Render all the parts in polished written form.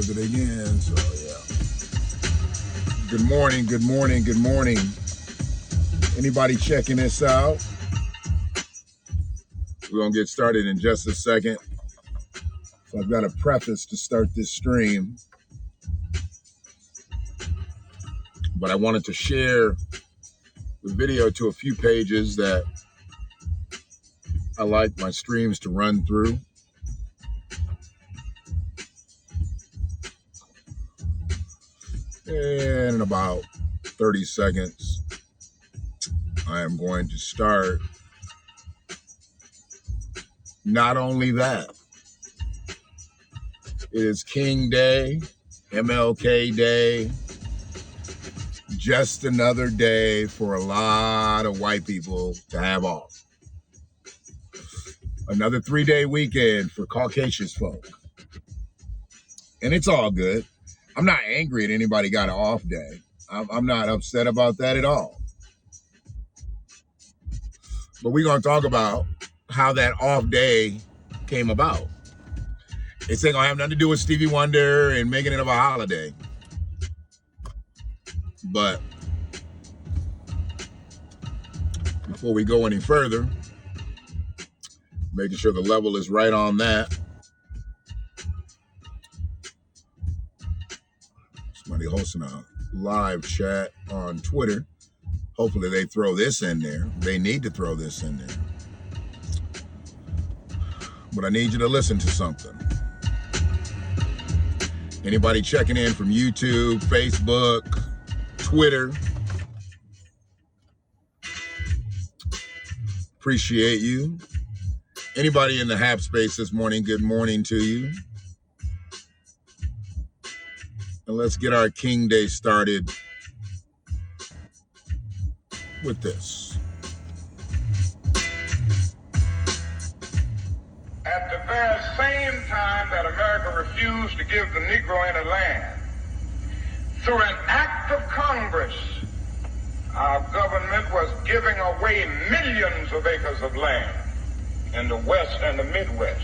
does it again. So yeah. Good morning, good morning, good morning. Anybody checking this out? We're gonna get started in just a second. So I've got a preface to start this stream. But I wanted to share the video to a few pages that I like my streams to run through. And in about 30 seconds, I am going to start. Not only that, it is King Day, MLK Day, just another day for a lot of white people to have off. Another 3-day weekend for Caucasian folk. And it's all good. I'm not angry at anybody got an off day. I'm not upset about that at all. But we're going to talk about how that off day came about. It's ain't going to have nothing to do with Stevie Wonder and making it of a holiday. But before we go any further, making sure the level is right on that. Somebody hosting a live chat on Twitter. Hopefully they throw this in there. They need to throw this in there. But I need you to listen to something. Anybody checking in from YouTube, Facebook, Twitter? Appreciate you. Anybody in the Hap space this morning, good morning to you. And let's get our King Day started with this. At the very same time that America refused to give the Negro any land, through an act of Congress, our government was giving away millions of acres of land in the West and the Midwest,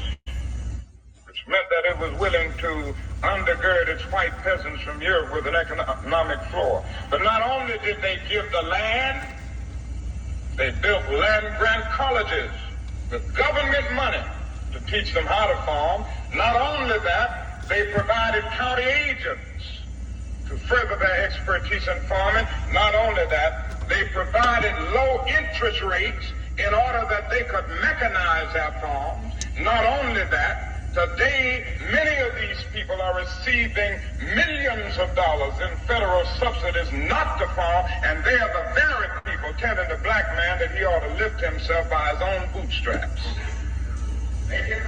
which meant that it was willing to undergird its white peasants from Europe with an economic floor. But not only did they give the land, they built land-grant colleges with government money to teach them how to farm. Not only that, they provided county agents to further their expertise in farming. Not only that, they provided low interest rates in order that they could mechanize their farms. Not only that, today, many of these people are receiving millions of dollars in federal subsidies not to farm, and they are the very people telling the black man that he ought to lift himself by his own bootstraps.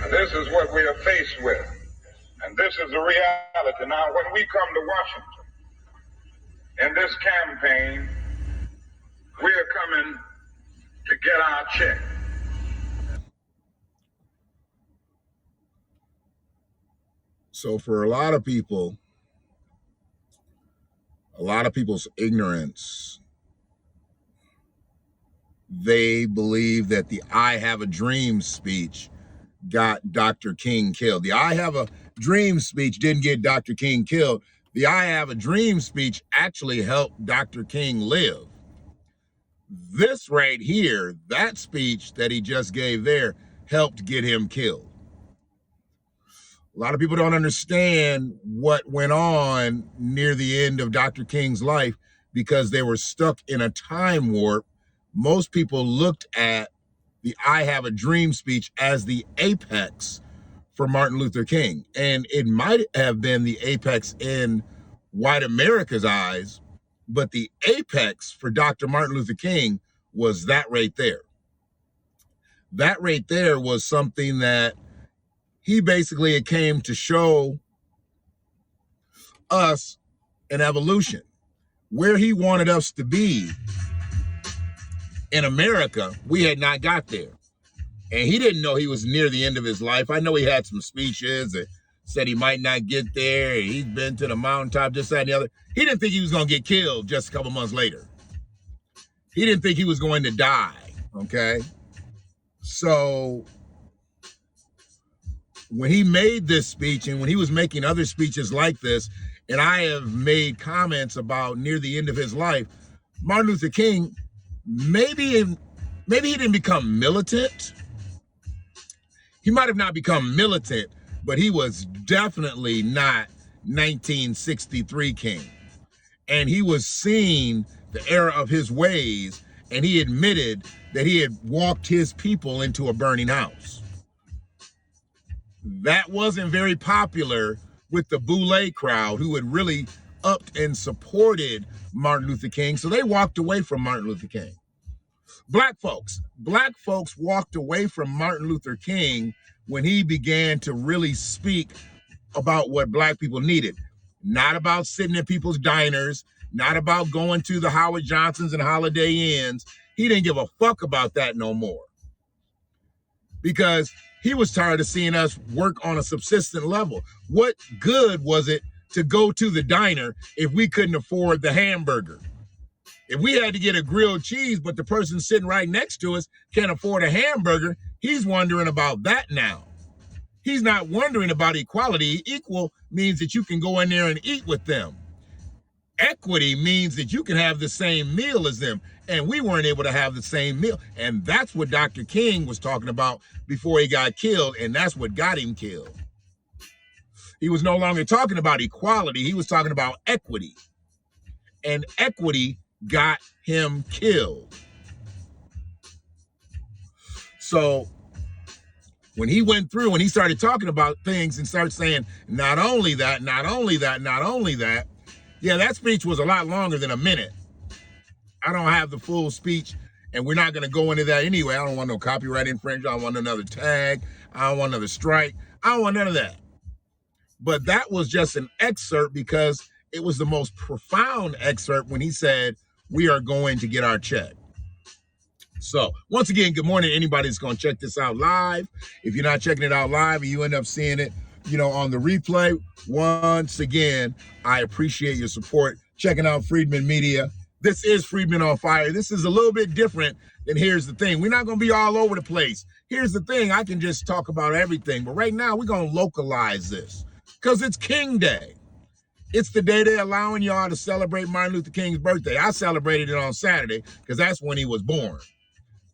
This is what we are faced with, and this is the reality. Now, when we come to Washington in this campaign, we are coming to get our check. So for a lot of people, a lot of people's ignorance, they believe that the I Have a Dream speech got Dr. King killed. The I Have a Dream speech didn't get Dr. King killed. The I Have a Dream speech actually helped Dr. King live. This right here, that speech that he just gave there, helped get him killed. A lot of people don't understand what went on near the end of Dr. King's life because they were stuck in a time warp. Most people looked at the I Have a Dream speech as the apex for Martin Luther King. And it might have been the apex in white America's eyes, but the apex for Dr. Martin Luther King was that right there. That right there was something that he basically came to show us an evolution, where he wanted us to be in America. We had not got there. And he didn't know he was near the end of his life. I know he had some speeches that said he might not get there. He's been to the mountaintop, just that and the other. He didn't think he was going to get killed just a couple months later. He didn't think he was going to die, okay? So when he made this speech and when he was making other speeches like this, and I have made comments about near the end of his life, Martin Luther King, maybe he didn't become militant. He might have not become militant, but he was definitely not 1963 King. And he was seeing the error of his ways, and he admitted that he had walked his people into a burning house. That wasn't very popular with the Boule crowd, who had really upped and supported Martin Luther King, so they walked away from Martin Luther King. Black folks walked away from Martin Luther King when he began to really speak about what black people needed. Not about sitting in people's diners, not about going to the Howard Johnsons and Holiday Inns. He didn't give a fuck about that no more, because he was tired of seeing us work on a subsistent level. What good was it to go to the diner if we couldn't afford the hamburger? If we had to get a grilled cheese, but the person sitting right next to us can't afford a hamburger, he's wondering about that now. He's not wondering about equality. Equal means that you can go in there and eat with them. Equity means that you can have the same meal as them, and we weren't able to have the same meal. And that's what Dr. King was talking about before he got killed, and that's what got him killed. He was no longer talking about equality. He was talking about equity. And equity got him killed. So when he went through and he started talking about things and started saying, not only that, not only that, not only that, yeah, that speech was a lot longer than a minute. I don't have the full speech, and we're not going to go into that anyway. I don't want no copyright infringement. I don't want another tag. I don't want another strike. I don't want none of that. But that was just an excerpt, because it was the most profound excerpt when he said, we are going to get our check. So once again, good morning to anybody that's going to check this out live. If you're not checking it out live and you end up seeing it, on the replay, once again, I appreciate your support. Checking out Freedman Media. This is Freedman on Fire. This is a little bit different than Here's the Thing. We're not going to be all over the place. Here's the thing. I can just talk about everything. But right now, we're going to localize this because it's King Day. It's the day they're allowing y'all to celebrate Martin Luther King's birthday. I celebrated it on Saturday because that's when he was born.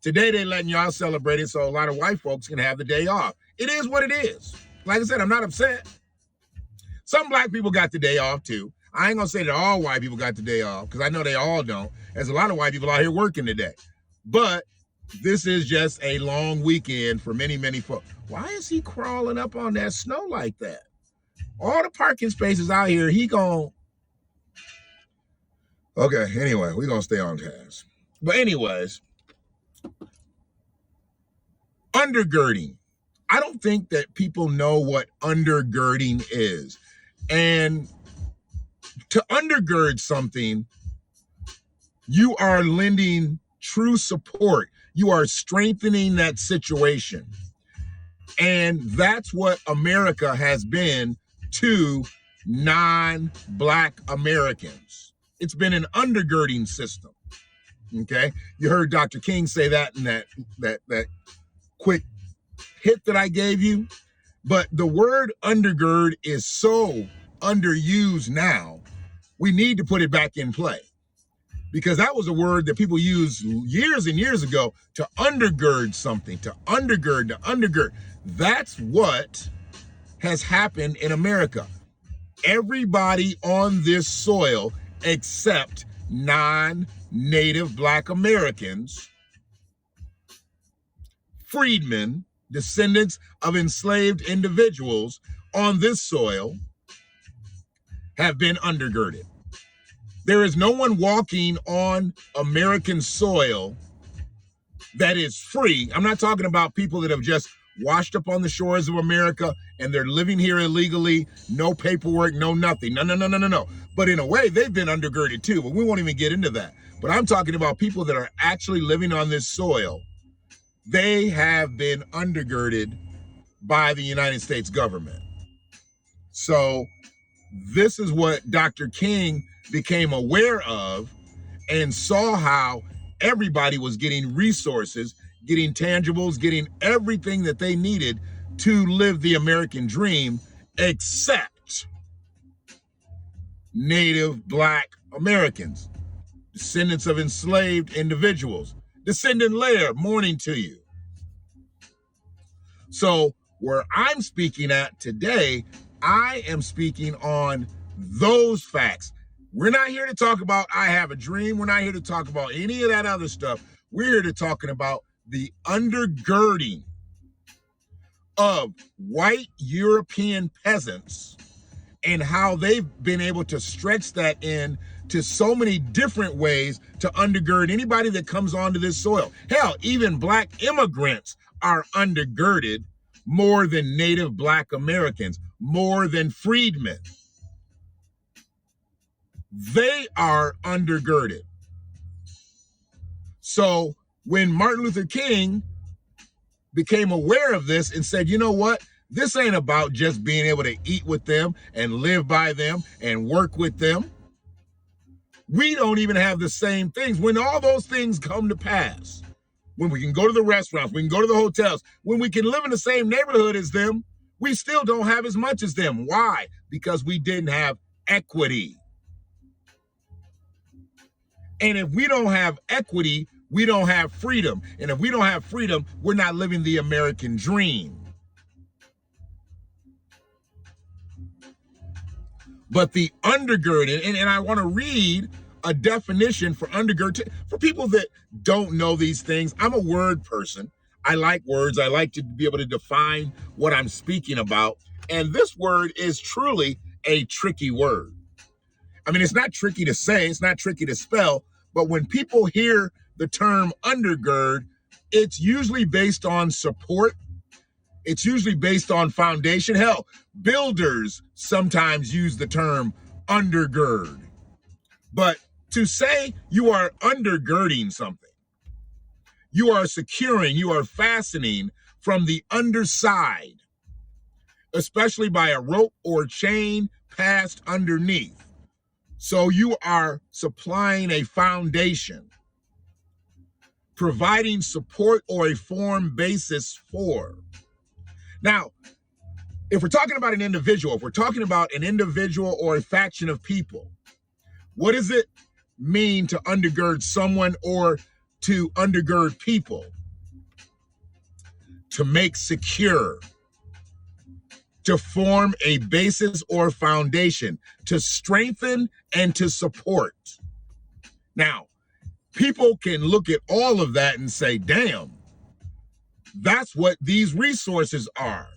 Today, they're letting y'all celebrate it so a lot of white folks can have the day off. It is what it is. Like I said, I'm not upset. Some black people got the day off too. I ain't gonna say that all white people got the day off, because I know they all don't. There's a lot of white people out here working today. But this is just a long weekend for many, many folks. Why is he crawling up on that snow like that? All the parking spaces out here, Okay, anyway, we're gonna stay on task. But anyways, undergirding. I don't think that people know what undergirding is. And to undergird something, you are lending true support. You are strengthening that situation. And that's what America has been to non-Black Americans. It's been an undergirding system. Okay? You heard Dr. King say that in that quick hit that I gave you. But the word undergird is so underused now, we need to put it back in play. Because that was a word that people used years and years ago to undergird something, to undergird. That's what has happened in America. Everybody on this soil except non-native Black Americans, freedmen, descendants of enslaved individuals on this soil, have been undergirded. There is no one walking on American soil that is free. I'm not talking about people that have just washed up on the shores of America and they're living here illegally, no paperwork, no nothing. No. But in a way, they've been undergirded too, but we won't even get into that. But I'm talking about people that are actually living on this soil. They have been undergirded by the United States government. So this is what Dr. King became aware of and saw how everybody was getting resources, getting tangibles, getting everything that they needed to live the American dream except Native Black Americans, descendants of enslaved individuals. Descendant Lair, morning to you. So where I'm speaking at today, I am speaking on those facts. We're not here to talk about I have a dream. We're not here to talk about any of that other stuff. We're here to talking about the undergirding of white European peasants and how they've been able to stretch that in to so many different ways to undergird anybody that comes onto this soil. Hell, even Black immigrants are undergirded more than Native Black Americans, more than freedmen. They are undergirded. So when Martin Luther King became aware of this and said, you know what? This ain't about just being able to eat with them and live by them and work with them. We don't even have the same things. When all those things come to pass, when we can go to the restaurants, we can go to the hotels, when we can live in the same neighborhood as them, we still don't have as much as them. Why? Because we didn't have equity. And if we don't have equity, we don't have freedom. And if we don't have freedom, we're not living the American dream. But the undergirding, and I want to read a definition for undergird for people that don't know these things. I'm a word person. I like words. I like to be able to define what I'm speaking about. And this word is truly a tricky word. I mean, it's not tricky to say, it's not tricky to spell, but when people hear the term undergird, it's usually based on support. It's usually based on foundation. Hell, builders sometimes use the term undergird. But to say you are undergirding something, you are securing, you are fastening from the underside, especially by a rope or chain passed underneath. So you are supplying a foundation, providing support or a firm basis for. Now, if we're talking about an individual, if we're talking about an individual or a faction of people, what does it mean to undergird someone or to undergird people? To make secure, to form a basis or foundation, to strengthen and to support. Now, people can look at all of that and say, damn, that's what these resources are.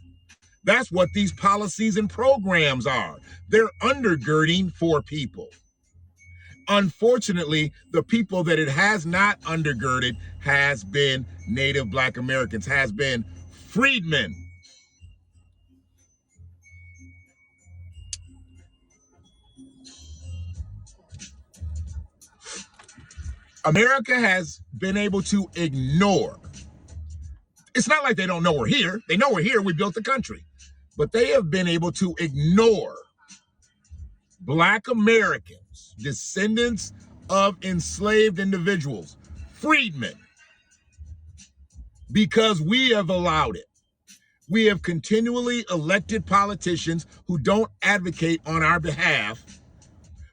That's what these policies and programs are. They're undergirding for people. Unfortunately, the people that it has not undergirded has been Native Black Americans, has been freedmen. America has been able to ignore. It's not like they don't know we're here. They know we're here. We built the country. But they have been able to ignore Black Americans, descendants of enslaved individuals, freedmen, because we have allowed it. We have continually elected politicians who don't advocate on our behalf.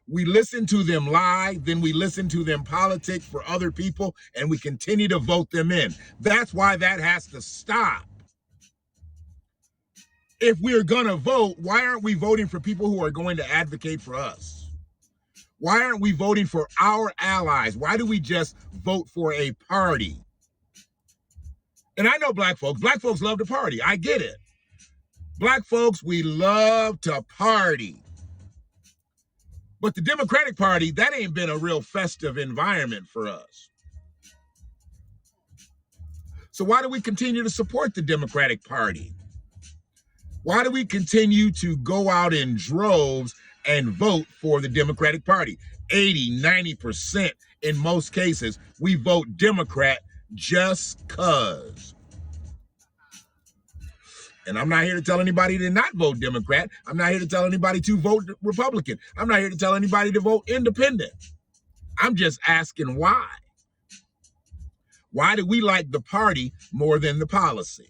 We listen to them lie, then we listen to them politic for other people, and we continue to vote them in. That's why that has to stop. If we're gonna vote, why aren't we voting for people who are going to advocate for us? Why aren't we voting for our allies? Why do we just vote for a party? And I know black folks love to party. I get it. Black folks, we love to party. But the Democratic Party, that ain't been a real festive environment for us. So why do we continue to support the Democratic Party? Why do we continue to go out in droves and vote for the Democratic Party? 80, 90% in most cases, we vote Democrat just cause. And I'm not here to tell anybody to not vote Democrat. I'm not here to tell anybody to vote Republican. I'm not here to tell anybody to vote independent. I'm just asking why. Why do we like the party more than the policy?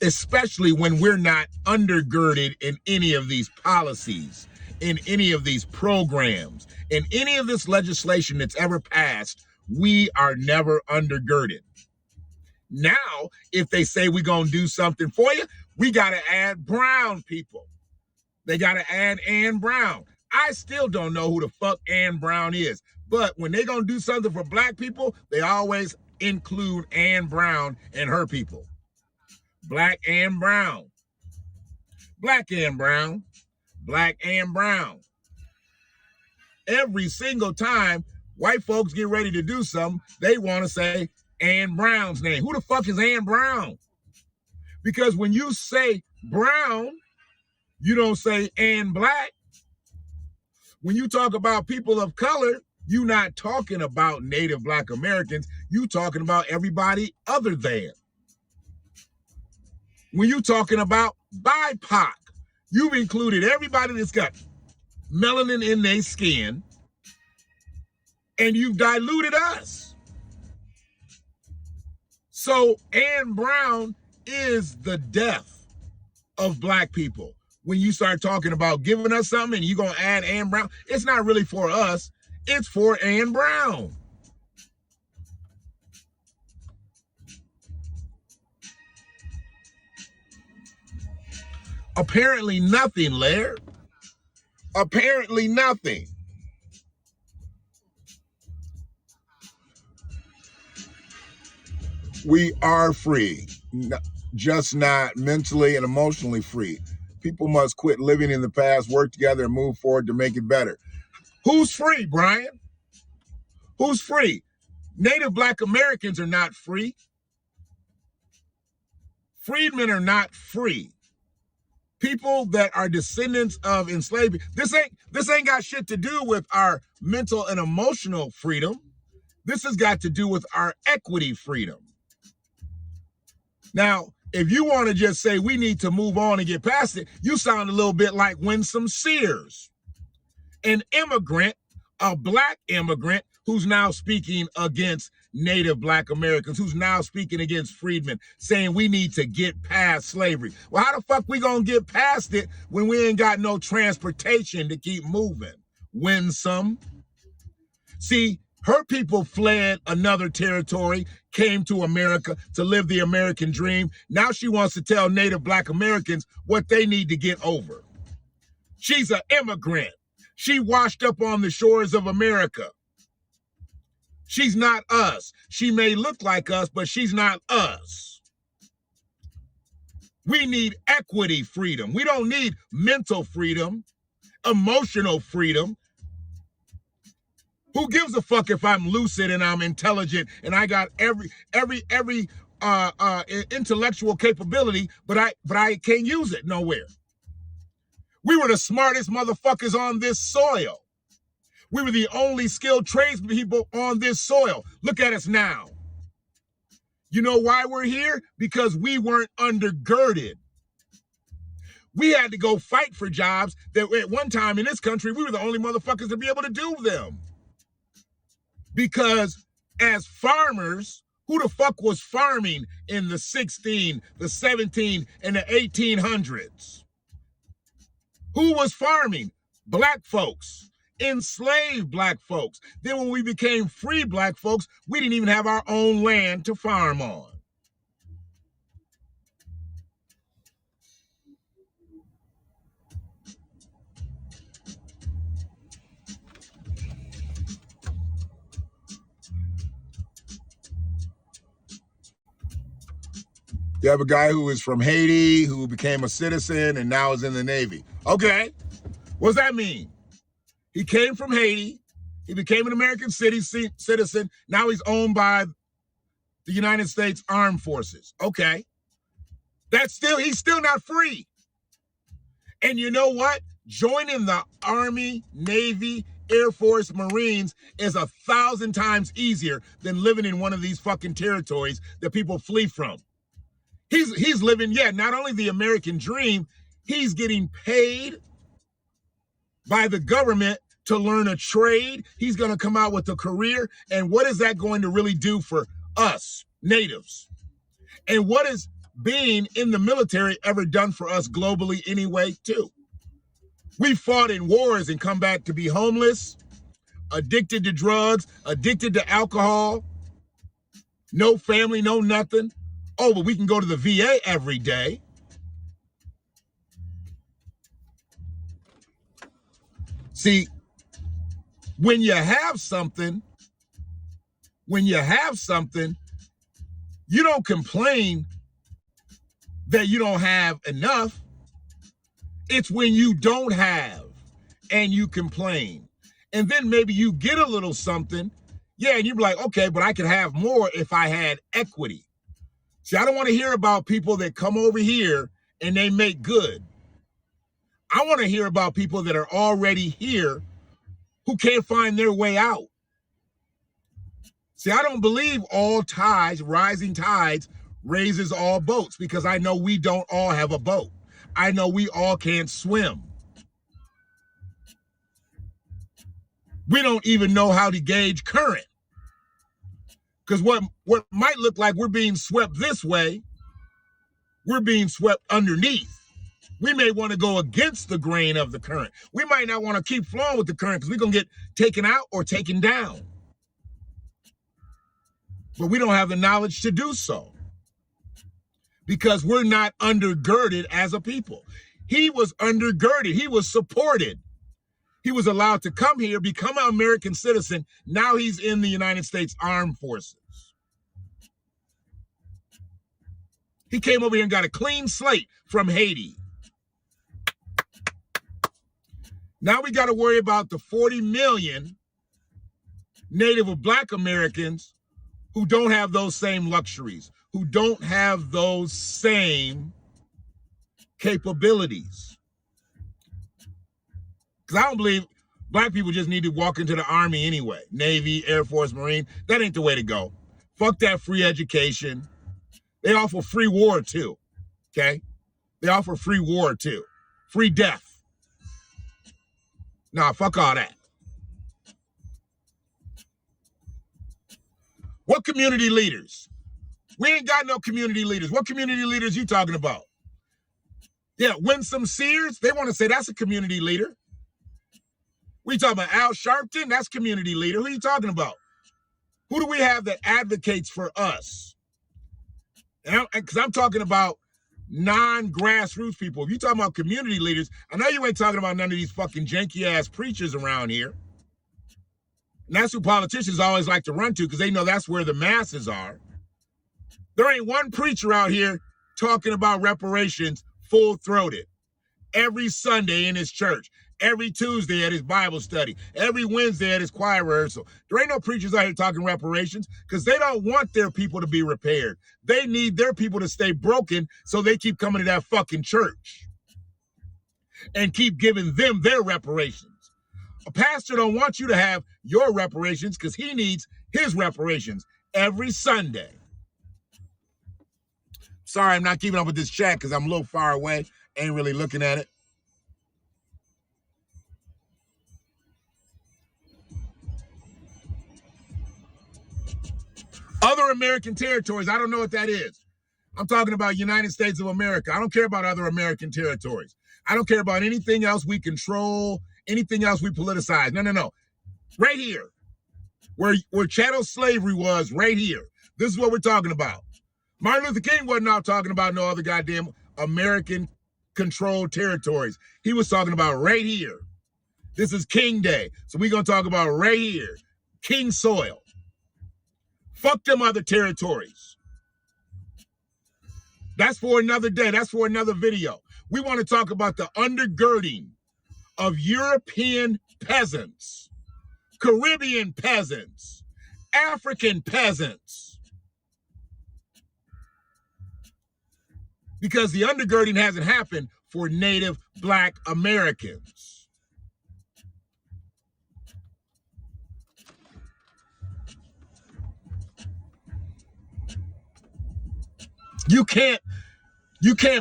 especially when we're not undergirded in any of these policies, in any of these programs, in any of this legislation that's ever passed. We are never undergirded. Now, if they say we're going to do something for you, we got to add brown people. They got to add Ann Brown. I still don't know who the fuck Ann Brown is. But when they going to do something for black people, they always include Ann Brown and her people. Black Ann Brown. Black Ann Brown. Black Ann Brown. Every single time white folks get ready to do something, they want to say Ann Brown's name. Who the fuck is Ann Brown? Because when you say Brown, you don't say Ann Black. When you talk about people of color, you're not talking about Native Black Americans. You're talking about everybody other than. When you're talking about BIPOC, you've included everybody that's got melanin in their skin, and you've diluted us. So Ann Brown is the death of black people. When you start talking about giving us something and you're going to add Ann Brown, it's not really for us. It's for Ann Brown. Apparently nothing, Lair. Apparently nothing. We are free, just not mentally and emotionally free. People must quit living in the past, work together, and move forward to make it better. Who's free, Brian? Who's free? Native Black Americans are not free. Freedmen are not free. People that are descendants of enslavement. This ain't got shit to do with our mental and emotional freedom. This has got to do with our equity freedom. Now, if you want to just say we need to move on and get past it, you sound a little bit like Winsome Sears, an immigrant, a black immigrant who's now speaking against Native Black Americans, who's now speaking against Freedmen, saying we need to get past slavery. Well, how the fuck we gonna get past it when we ain't got no transportation to keep moving? Winsome. See, her people fled another territory, came to America to live the American dream. Now she wants to tell Native Black Americans what they need to get over. She's an immigrant. She washed up on the shores of America. She's not us. She may look like us, but she's not us. We need equity freedom. We don't need mental freedom, emotional freedom. Who gives a fuck if I'm lucid and I'm intelligent and I got every intellectual capability, but I can't use it nowhere. We were the smartest motherfuckers on this soil. We were the only skilled tradespeople on this soil. Look at us now. You know why we're here? Because we weren't undergirded. We had to go fight for jobs that at one time in this country, we were the only motherfuckers to be able to do them. Because as farmers, who the fuck was farming in the 16, the 17, and the 1800s? Who was farming? Black folks, enslaved black folks. Then when we became free black folks, we didn't even have our own land to farm on. You have a guy who is from Haiti, who became a citizen and now is in the Navy. Okay, what does that mean? He came from Haiti, he became an American citizen, now he's owned by the United States Armed Forces. Okay, he's still not free. And you know what? Joining the Army, Navy, Air Force, Marines is 1,000 times easier than living in one of these fucking territories that people flee from. He's living, not only the American dream, he's getting paid by the government to learn a trade. He's going to come out with a career. And what is that going to really do for us, natives? And what is being in the military ever done for us globally anyway, too? We fought in wars and come back to be homeless, addicted to drugs, addicted to alcohol, no family, no nothing. Oh, but we can go to the VA every day. See, when you have something, you don't complain that you don't have enough. It's when you don't have and you complain. And then maybe you get a little something. Yeah, and you're like, okay, but I could have more if I had equity. See, I don't want to hear about people that come over here and they make good. I want to hear about people that are already here who can't find their way out. See, I don't believe all tides, rising tides, raises all boats, because I know we don't all have a boat. I know we all can't swim. We don't even know how to gauge current. Because what might look like we're being swept this way, we're being swept underneath. We may want to go against the grain of the current. We might not want to keep flowing with the current because we're going to get taken out or taken down. But we don't have the knowledge to do so because we're not undergirded as a people. He was undergirded. He was supported. He was allowed to come here, become an American citizen. Now he's in the United States Armed Forces. He came over here and got a clean slate from Haiti. Now we got to worry about the 40 million Native or Black Americans who don't have those same luxuries, who don't have those same capabilities. Because I don't believe Black people just need to walk into the Army anyway. Navy, Air Force, Marine. That ain't the way to go. Fuck that free education. They offer free war too, okay? They offer free war too. Free death. Nah, fuck all that. What community leaders? We ain't got no community leaders. What community leaders you talking about? Yeah, Winsome Sears, they want to say that's a community leader. We talking about Al Sharpton? That's community leader. Who are you talking about? Who do we have that advocates for us? Because I'm talking about non-grassroots people. If you're talking about community leaders, I know you ain't talking about none of these fucking janky-ass preachers around here. And that's who politicians always like to run to because they know that's where the masses are. There ain't one preacher out here talking about reparations full-throated. Every Sunday in his church, every Tuesday at his Bible study, every Wednesday at his choir rehearsal. There ain't no preachers out here talking reparations because they don't want their people to be repaired. They need their people to stay broken so they keep coming to that fucking church and keep giving them their reparations. A pastor don't want you to have your reparations because he needs his reparations every Sunday. Sorry, I'm not keeping up with this chat because I'm a little far away. Ain't really looking at it. Other American territories, I don't know what that is. I'm talking about United States of America. I don't care about other American territories. I don't care about anything else we control, anything else we politicize. No. Right here, where chattel slavery was, right here. This is what we're talking about. Martin Luther King wasn't out talking about no other goddamn American-controlled territories. He was talking about right here. This is King Day, so we're going to talk about right here. King soil. Fuck them other territories. That's for another day. That's for another video. We want to talk about the undergirding of European peasants, Caribbean peasants, African peasants. Because the undergirding hasn't happened for Native Black Americans. You can't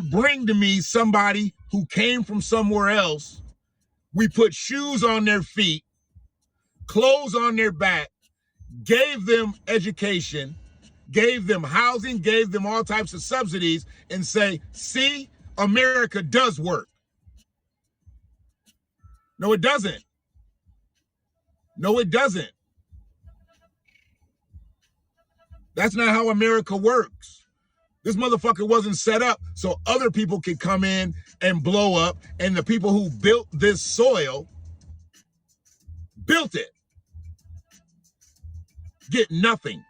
bring to me somebody who came from somewhere else. We put shoes on their feet, clothes on their back, gave them education, gave them housing, gave them all types of subsidies, and say, see, America does work. No, it doesn't. No, it doesn't. That's not how America works. This motherfucker wasn't set up so other people could come in and blow up, and the people who built this soil built it. Get nothing.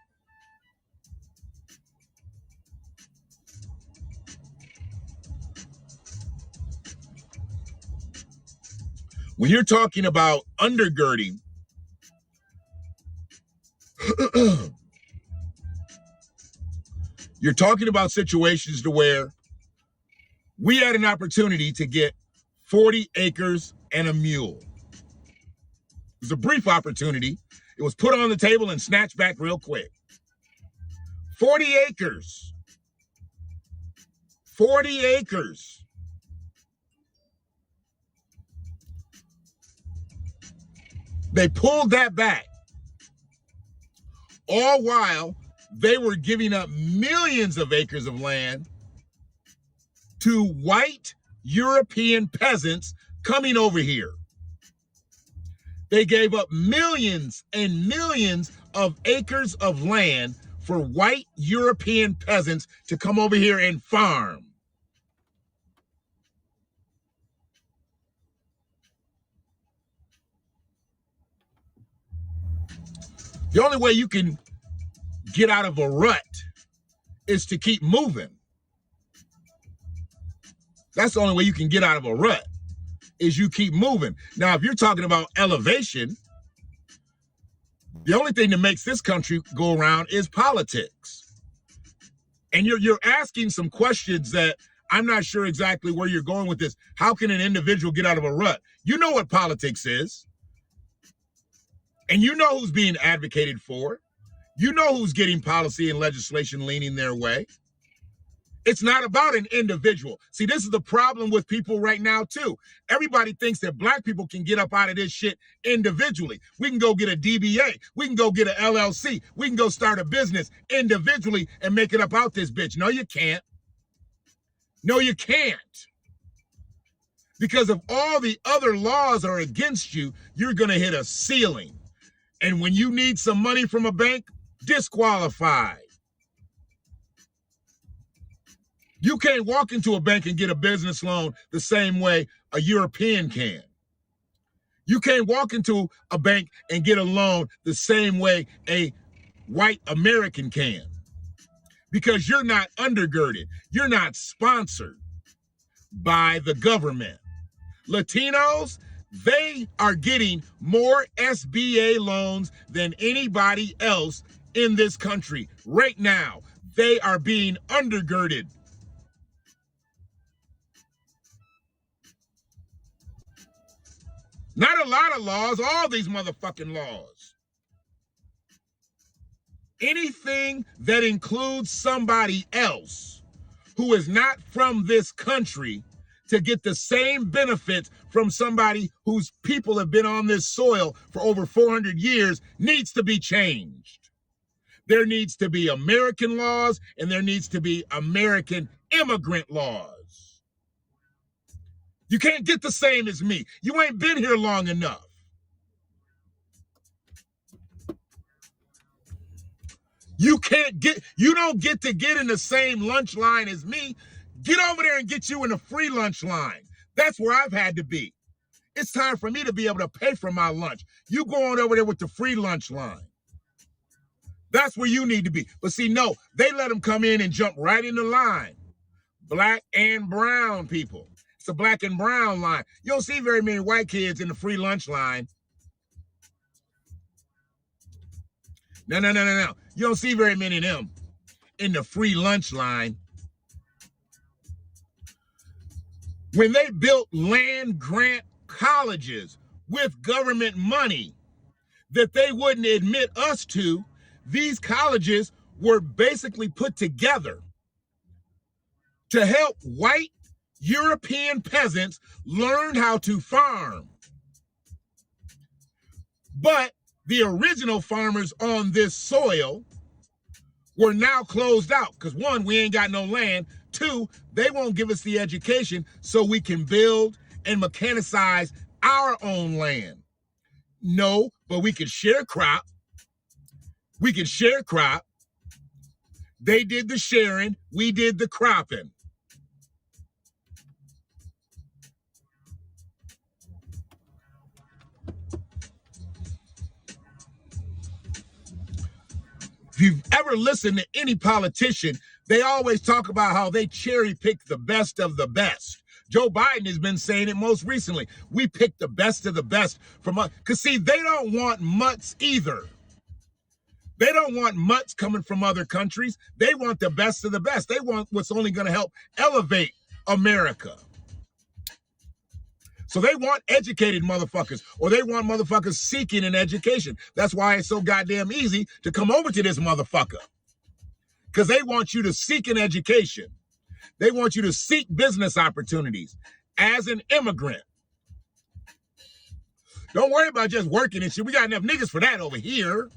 When you're talking about undergirding, you're talking about situations to where we had an opportunity to get 40 acres and a mule. It was a brief opportunity. It was put on the table and snatched back real quick. 40 acres. 40 acres. They pulled that back. All while they were giving up millions of acres of land to white European peasants coming over here. They gave up millions and millions of acres of land for white European peasants to come over here and farm. The only way you can get out of a rut is to keep moving. That's the only way you can get out of a rut, is you keep moving. Now, if you're talking about elevation, the only thing that makes this country go around is politics. And you're asking some questions that I'm not sure exactly where you're going with this. How can an individual get out of a rut? You know what politics is. And you know who's being advocated for. You know who's getting policy and legislation leaning their way. It's not about an individual. See, this is the problem with people right now, too. Everybody thinks that black people can get up out of this shit individually. We can go get a DBA. We can go get an LLC. We can go start a business individually and make it up out this bitch. No, you can't. No, you can't. Because if all the other laws are against you, you're going to hit a ceiling. And when you need some money from a bank, disqualified. You can't walk into a bank and get a business loan the same way a European can. You can't walk into a bank and get a loan the same way a white American can. Because you're not undergirded. You're not sponsored by the government. Latinos, they are getting more SBA loans than anybody else in this country right now. They are being undergirded. Not a lot of laws, all these motherfucking laws. Anything that includes somebody else who is not from this country to get the same benefits from somebody whose people have been on this soil for over 400 years needs to be changed. There needs to be American laws, and there needs to be American immigrant laws. You can't get the same as me. You ain't been here long enough. You don't get to get in the same lunch line as me. Get over there and get you in a free lunch line. That's where I've had to be. It's time for me to be able to pay for my lunch. You go on over there with the free lunch line. That's where you need to be. But see, no, they let them come in and jump right in the line. Black and brown people. It's a black and brown line. You don't see very many white kids in the free lunch line. No. You don't see very many of them in the free lunch line. When they built land grant colleges with government money that they wouldn't admit us to, these colleges were basically put together to help white European peasants learn how to farm. But the original farmers on this soil We're now closed out because one, we ain't got no land. Two, they won't give us the education so we can build and mechanicize our own land. No, but we can share crop. We can share crop. They did the sharing. We did the cropping. If you've ever listened to any politician, they always talk about how they cherry pick the best of the best. Joe Biden has been saying it most recently. We pick the best of the best from us. Because, see, they don't want mutts either. They don't want mutts coming from other countries. They want the best of the best. They want what's only going to help elevate America. So they want educated motherfuckers, or they want motherfuckers seeking an education. That's why it's so goddamn easy to come over to this motherfucker. Because they want you to seek an education. They want you to seek business opportunities as an immigrant. Don't worry about just working and shit. We got enough niggas for that over here.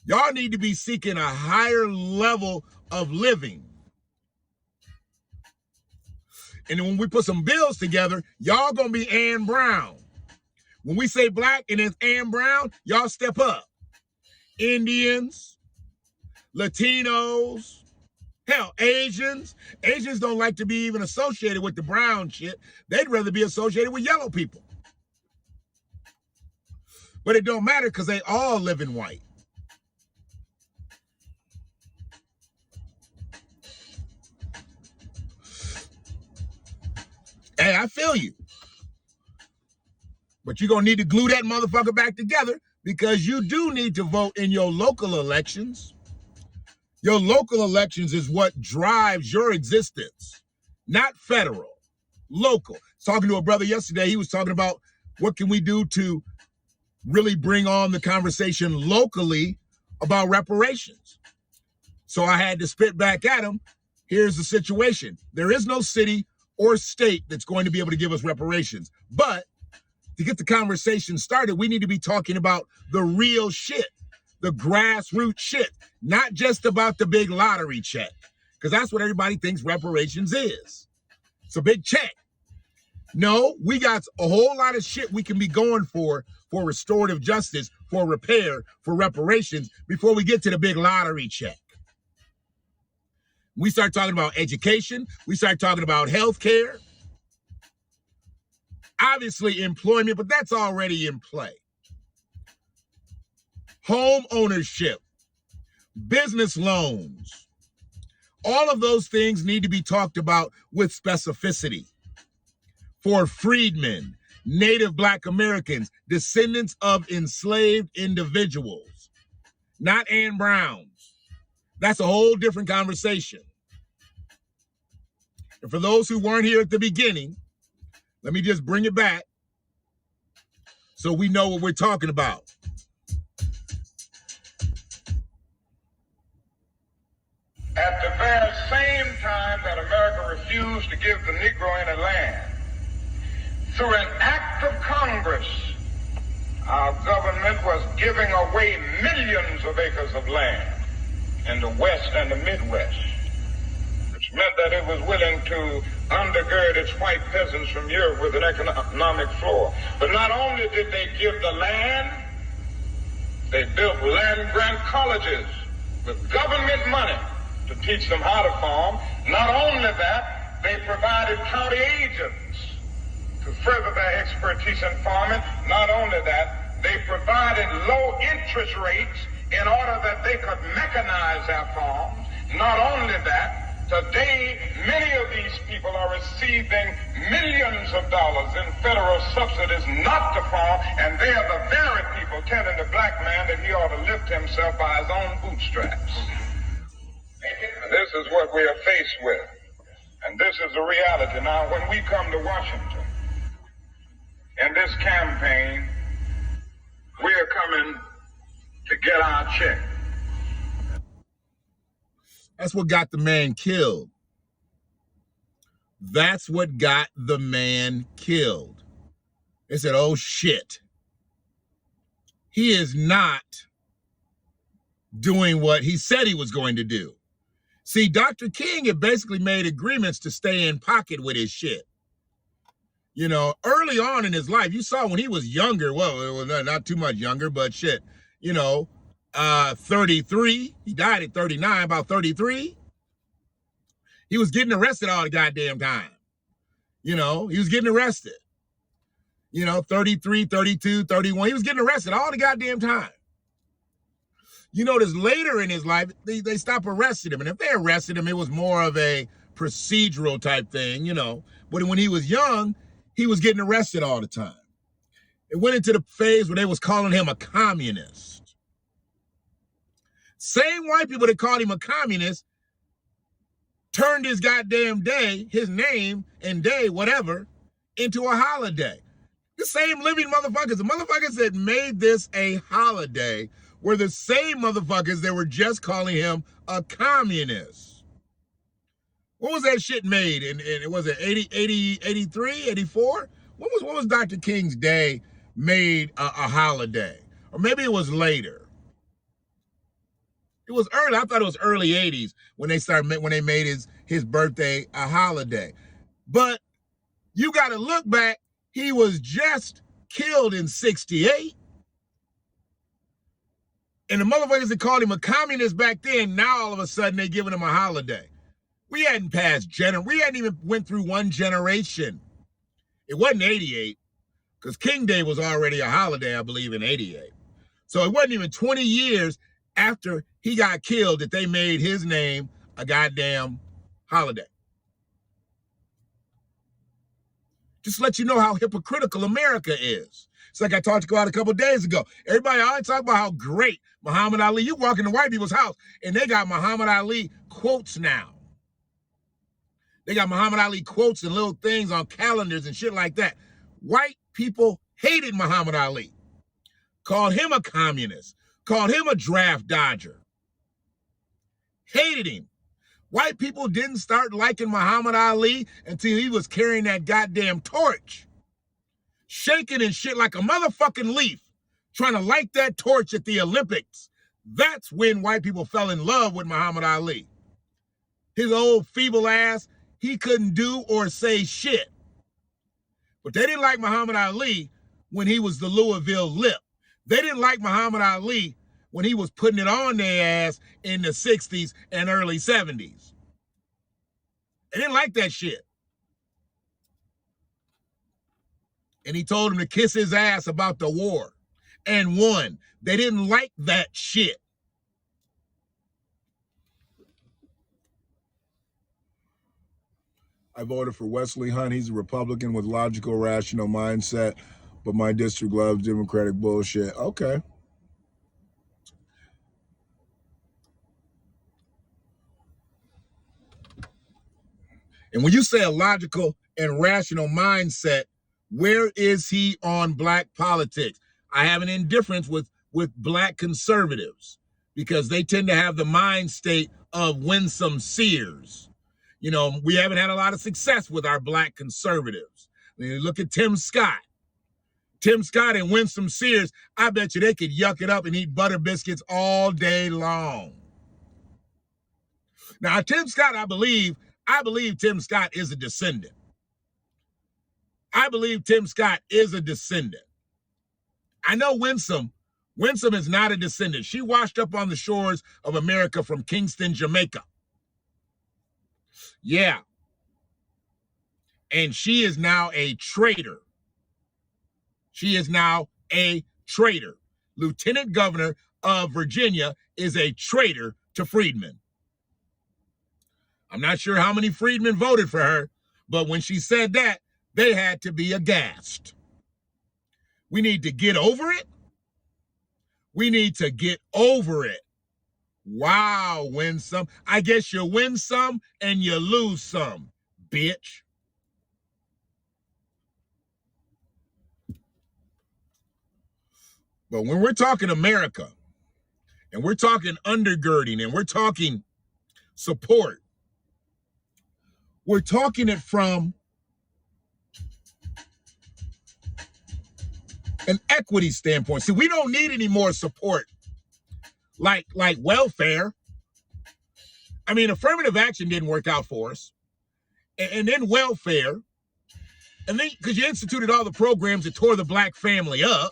Y'all need to be seeking a higher level of living. And then when we put some bills together, y'all gonna be Ann Brown. When we say black and it's Ann Brown, y'all step up. Indians, Latinos, hell, Asians. Asians don't like to be even associated with the brown shit. They'd rather be associated with yellow people. But it don't matter because they all live in white. Hey, I feel you. But you're going to need to glue that motherfucker back together because you do need to vote in your local elections. Your local elections is what drives your existence, not federal, local. Talking to a brother yesterday, he was talking about what can we do to really bring on the conversation locally about reparations. So I had to spit back at him. Here's the situation. There is no city or state that's going to be able to give us reparations. But to get the conversation started, we need to be talking about the real shit, the grassroots shit, not just about the big lottery check, because that's what everybody thinks reparations is. It's a big check. No, we got a whole lot of shit we can be going for restorative justice, for repair, for reparations, before we get to the big lottery check. We start talking about education. We start talking about health care. Obviously employment, but that's already in play. Home ownership, business loans. All of those things need to be talked about with specificity. For freedmen, Native Black Americans, descendants of enslaved individuals, not Ann Browns. That's a whole different conversation. And for those who weren't here at the beginning, let me just bring it back so we know what we're talking about. At the very same time that America refused to give the Negro any land, through an act of Congress, our government was giving away millions of acres of land in the West and the Midwest, which meant that it was willing to undergird its white peasants from Europe with an economic floor. But not only did they give the land, they built land-grant colleges with government money to teach them how to farm. Not only that, they provided county agents to further their expertise in farming. Not only that, they provided low interest rates in order that they could mechanize their farms. Not only that, today many of these people are receiving millions of dollars in federal subsidies not to farm, and they are the very people telling the black man that he ought to lift himself by his own bootstraps. This is what we are faced with, and this is the reality. Now, when we come to Washington, in this campaign, we are coming to get our check. That's what got the man killed. That's what got the man killed. They said, oh shit. He is not doing what he said he was going to do. See, Dr. King had basically made agreements to stay in pocket with his shit. You know, early on in his life, you saw when he was younger, well, not too much younger, but shit, you know, 33, he died at 39, about 33. He was getting arrested all the goddamn time. You know, he was getting arrested. You know, 33, 32, 31, he was getting arrested all the goddamn time. You notice later in his life, they stopped arresting him. And if they arrested him, it was more of a procedural type thing, you know. But when he was young, he was getting arrested all the time. It went into the phase where they was calling him a communist. Same white people that called him a communist turned his goddamn day, his name and day, whatever, into a holiday. The same living motherfuckers, the motherfuckers that made this a holiday were the same motherfuckers that were just calling him a communist. What was that shit made? And was it 80, 83, 84? What was Dr. King's day made a holiday? Or maybe it was later. It was early. I thought it was early 80s when they made his birthday a holiday. But you got to look back. He was just killed in 68. And the motherfuckers that called him a communist back then, now all of a sudden they giving him a holiday. We hadn't passed we hadn't even went through one generation. It wasn't 88, because King Day was already a holiday, I believe, in 88. So it wasn't even 20 years after he got killed that they made his name a goddamn holiday. Just let you know how hypocritical America is. It's like I talked about a couple of days ago. Everybody always talk about how great Muhammad Ali. You walk into white people's house and they got Muhammad Ali quotes now. They got Muhammad Ali quotes and little things on calendars and shit like that. White people hated Muhammad Ali. Called him a communist. Called him a draft dodger. Hated him. White people didn't start liking Muhammad Ali until he was carrying that goddamn torch. Shaking and shit like a motherfucking leaf. Trying to light that torch at the Olympics. That's when white people fell in love with Muhammad Ali. His old feeble ass, he couldn't do or say shit. But they didn't like Muhammad Ali when he was the Louisville Lip. They didn't like Muhammad Ali when he was putting it on their ass in the 60s and early 70s. They didn't like that shit. And he told him to kiss his ass about the war and won. They didn't like that shit. I voted for Wesley Hunt. He's a Republican with logical, rational mindset, but my district loves Democratic bullshit. Okay. And when you say a logical and rational mindset, where is he on black politics? I have an indifference with black conservatives because they tend to have the mind state of Winsome Sears. You know, we haven't had a lot of success with our black conservatives. When you look at Tim Scott and Winsome Sears, I bet you they could yuck it up and eat butter biscuits all day long. Now, Tim Scott, I believe Tim Scott is a descendant. I believe Tim Scott is a descendant. I know Winsome is not a descendant. She washed up on the shores of America from Kingston, Jamaica. Yeah. And she is now a traitor. She is now a traitor. Lieutenant Governor of Virginia is a traitor to Freedman. I'm not sure how many Freedmen voted for her, but when she said that, they had to be aghast. We need to get over it. We need to get over it. Wow, win some. I guess you win some and you lose some, bitch. But when we're talking America, and we're talking undergirding, and we're talking support, we're talking it from an equity standpoint. See, we don't need any more support like welfare. I mean, affirmative action didn't work out for us. And then welfare. And then, because you instituted all the programs that tore the black family up.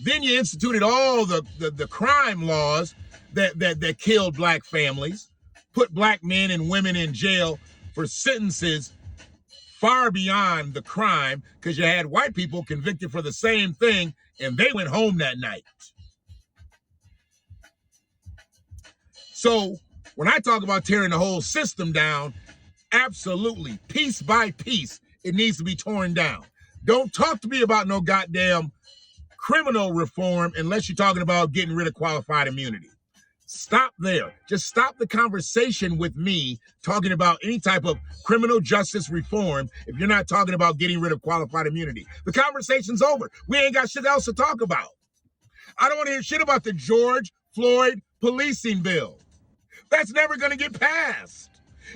Then you instituted all the crime laws that killed black families, put black men and women in jail for sentences far beyond the crime, because you had white people convicted for the same thing and they went home that night. So when I talk about tearing the whole system down, absolutely, piece by piece, it needs to be torn down. Don't talk to me about no goddamn criminal reform unless you're talking about getting rid of qualified immunity. Stop there. Just stop the conversation with me talking about any type of criminal justice reform if you're not talking about getting rid of qualified immunity. The conversation's over. We ain't got shit else to talk about. I don't want to hear shit about the George Floyd policing bill. That's never going to get passed.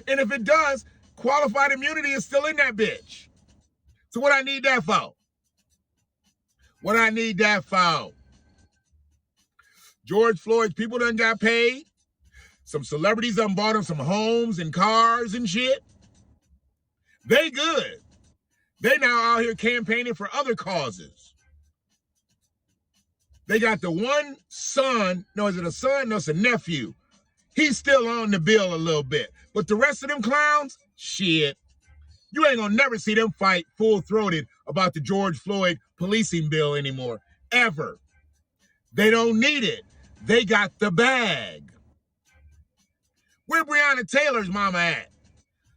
And if it does, qualified immunity is still in that bitch. So what I need that for? What I need that for? George Floyd's people done got paid. Some celebrities done bought them some homes and cars and shit. They good. They now out here campaigning for other causes. They got the one son, no, is it a son? No, it's a nephew. He's still on the bill a little bit. But the rest of them clowns, shit. You ain't gonna never see them fight full-throated about the George Floyd policing bill anymore, ever. They don't need it. They got the bag. Where Breonna Taylor's mama at?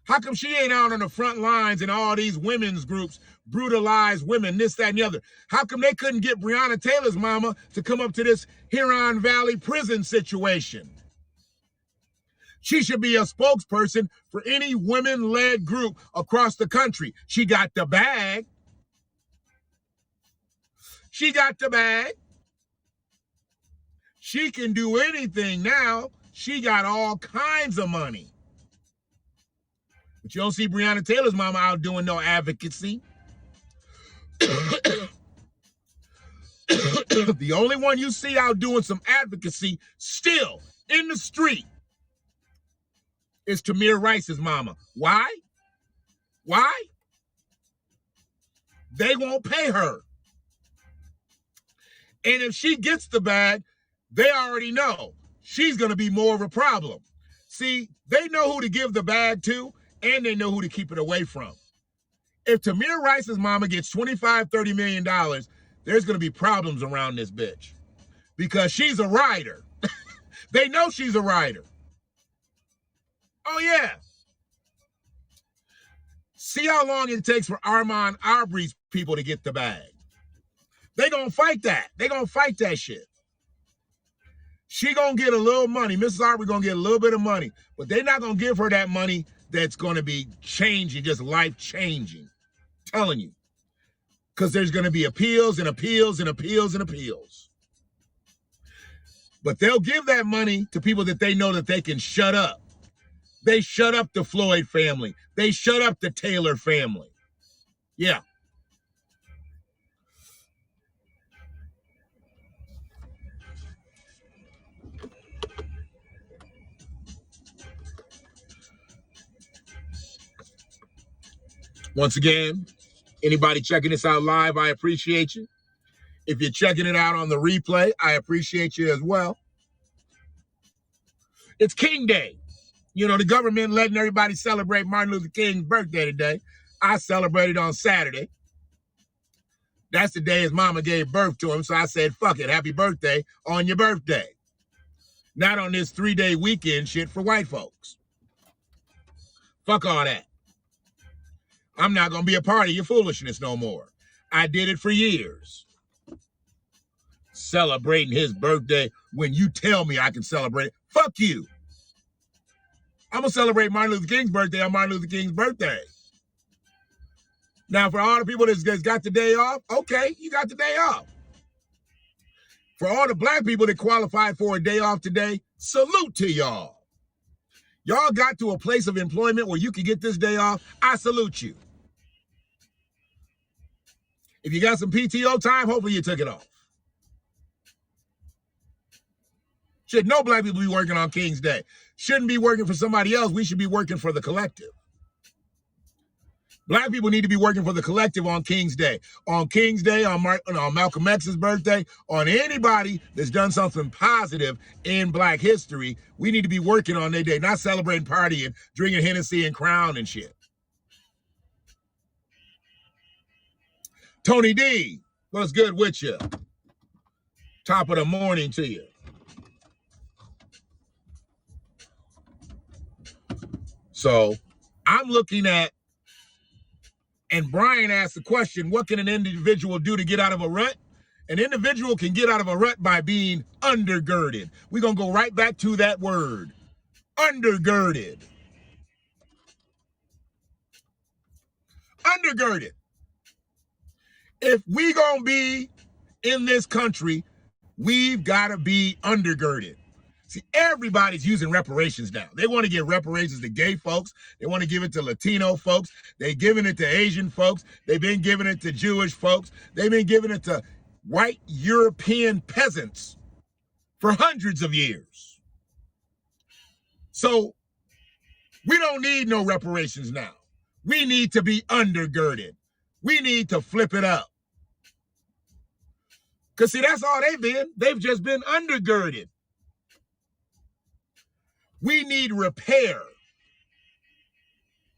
How come she ain't out on the front lines in all these women's groups, brutalized women, this, that, and the other? How come they couldn't get Breonna Taylor's mama to come up to this Huron Valley prison situation? She should be a spokesperson for any women-led group across the country. She got the bag. She got the bag. She can do anything now. She got all kinds of money. But you don't see Breonna Taylor's mama out doing no advocacy. The only one you see out doing some advocacy still in the street is Tamir Rice's mama. Why? Why? They won't pay her. And if she gets the bag, they already know she's going to be more of a problem. See, they know who to give the bag to, and they know who to keep it away from. If Tamir Rice's mama gets $25-30 million, there's going to be problems around this bitch. Because she's a rider. They know she's a rider. Oh, yeah. See how long it takes for Ahmaud Arbery's people to get the bag. They gonna fight that. They gonna fight that shit. She gonna get a little money. Mrs. Arbery gonna get a little bit of money. But they're not gonna give her that money that's gonna be changing, just life-changing. Telling you. Because there's gonna be appeals and appeals and appeals and appeals. But they'll give that money to people that they know that they can shut up. They shut up the Floyd family. They shut up the Taylor family. Yeah. Once again, anybody checking this out live, I appreciate you. If you're checking it out on the replay, I appreciate you as well. It's King Day. You know, the government letting everybody celebrate Martin Luther King's birthday today. I celebrated on Saturday. That's the day his mama gave birth to him, so I said, fuck it, happy birthday on your birthday. Not on this 3-day weekend shit for white folks. Fuck all that. I'm not going to be a part of your foolishness no more. I did it for years. Celebrating his birthday when you tell me I can celebrate it. Fuck you. I'm going to celebrate Martin Luther King's birthday on Martin Luther King's birthday. Now, for all the people that's got the day off, okay, you got the day off. For all the black people that qualified for a day off today, salute to y'all. Y'all got to a place of employment where you can get this day off. I salute you. If you got some PTO time, hopefully you took it off. Should no black people be working on King's Day? Shouldn't be working for somebody else. We should be working for the collective. Black people need to be working for the collective on King's Day. On King's Day, on Malcolm X's birthday, on anybody that's done something positive in black history, we need to be working on their day, not celebrating, partying, drinking Hennessy and Crown and shit. Tony D, what's good with you? Top of the morning to you. So I'm looking at, and Brian asked the question, what can an individual do to get out of a rut? An individual can get out of a rut by being undergirded. We're going to go right back to that word, undergirded. Undergirded. If we going to be in this country, we've got to be undergirded. See, everybody's using reparations now. They want to give reparations to gay folks. They want to give it to Latino folks. They're giving it to Asian folks. They've been giving it to Jewish folks. They've been giving it to white European peasants for hundreds of years. So we don't need no reparations now. We need to be undergirded. We need to flip it up. Because see, that's all they've been. They've just been undergirded. We need repair,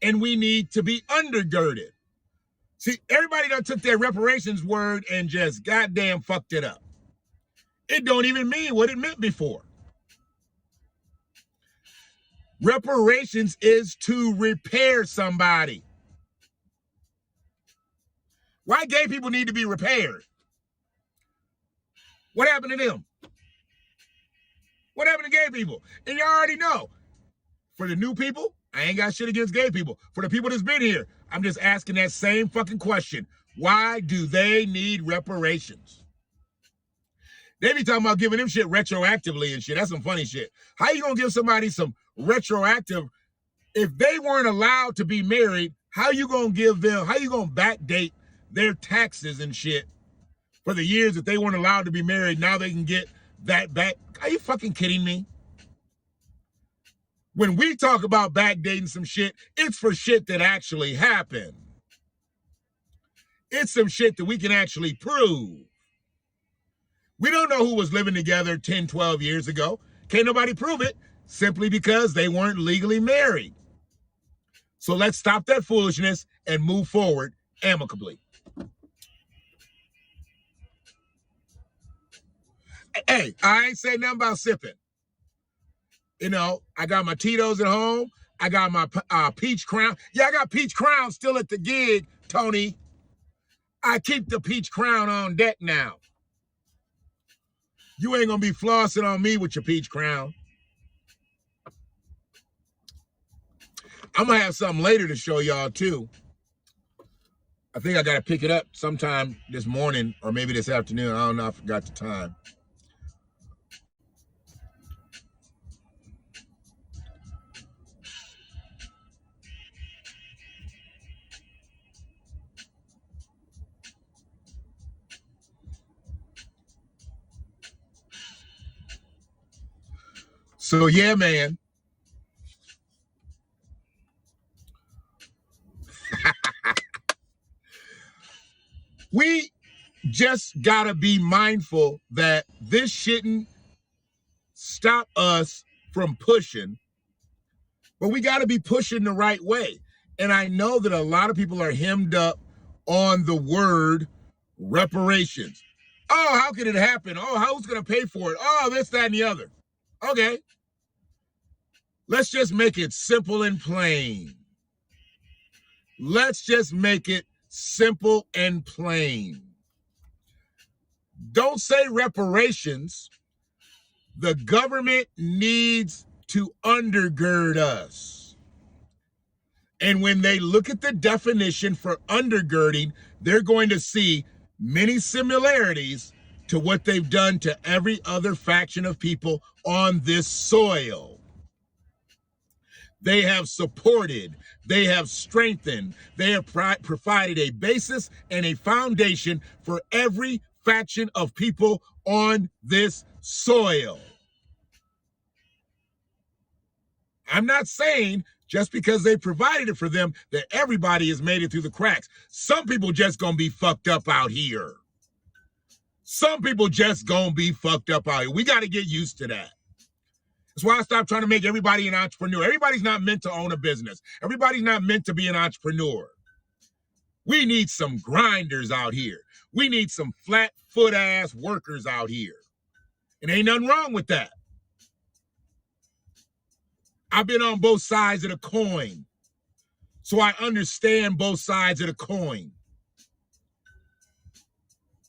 and we need to be undergirded. See, everybody done took their reparations word and just goddamn fucked it up. It don't even mean what it meant before. Reparations is to repair somebody. Why gay people need to be repaired? What happened to them? What happened to gay people? And you already know. For the new people, I ain't got shit against gay people. For the people that's been here, I'm just asking that same fucking question. Why do they need reparations? They be talking about giving them shit retroactively and shit. That's some funny shit. How you gonna give somebody some retroactive? If they weren't allowed to be married, how you gonna backdate their taxes and shit for the years that they weren't allowed to be married? Now they can get that back. Are you fucking kidding me? When we talk about backdating some shit, it's for shit that actually happened. It's some shit that we can actually prove. We don't know who was living together 10, 12 years ago. Can't nobody prove it simply because they weren't legally married. So let's stop that foolishness and move forward amicably. Hey, I ain't saying nothing about sipping. You know, I got my Tito's at home. I got my peach crown. Yeah, I got peach crown still at the gig, Tony. I keep the peach crown on deck now. You ain't gonna be flossing on me with your peach crown. I'm gonna have something later to show y'all too. I think I gotta pick it up sometime this morning or maybe this afternoon. I don't know, I forgot the time. So yeah, man. We just gotta be mindful that this shouldn't stop us from pushing, but we gotta be pushing the right way. And I know that a lot of people are hemmed up on the word reparations. Oh, how could it happen? Oh, who's gonna pay for it? Oh, this, that, and the other. Okay. Let's just make it simple and plain. Let's just make it simple and plain. Don't say reparations. The government needs to undergird us. And when they look at the definition for undergirding, they're going to see many similarities to what they've done to every other faction of people on this soil. They have supported, they have strengthened, they have provided a basis and a foundation for every faction of people on this soil. I'm not saying just because they provided it for them that everybody has made it through the cracks. Some people just gonna be fucked up out here. Some people just gonna be fucked up out here. We got to get used to that. That's why I stopped trying to make everybody an entrepreneur. Everybody's not meant to own a business. Everybody's not meant to be an entrepreneur. We need some grinders out here. We need some flat foot ass workers out here. And ain't nothing wrong with that. I've been on both sides of the coin, so I understand both sides of the coin.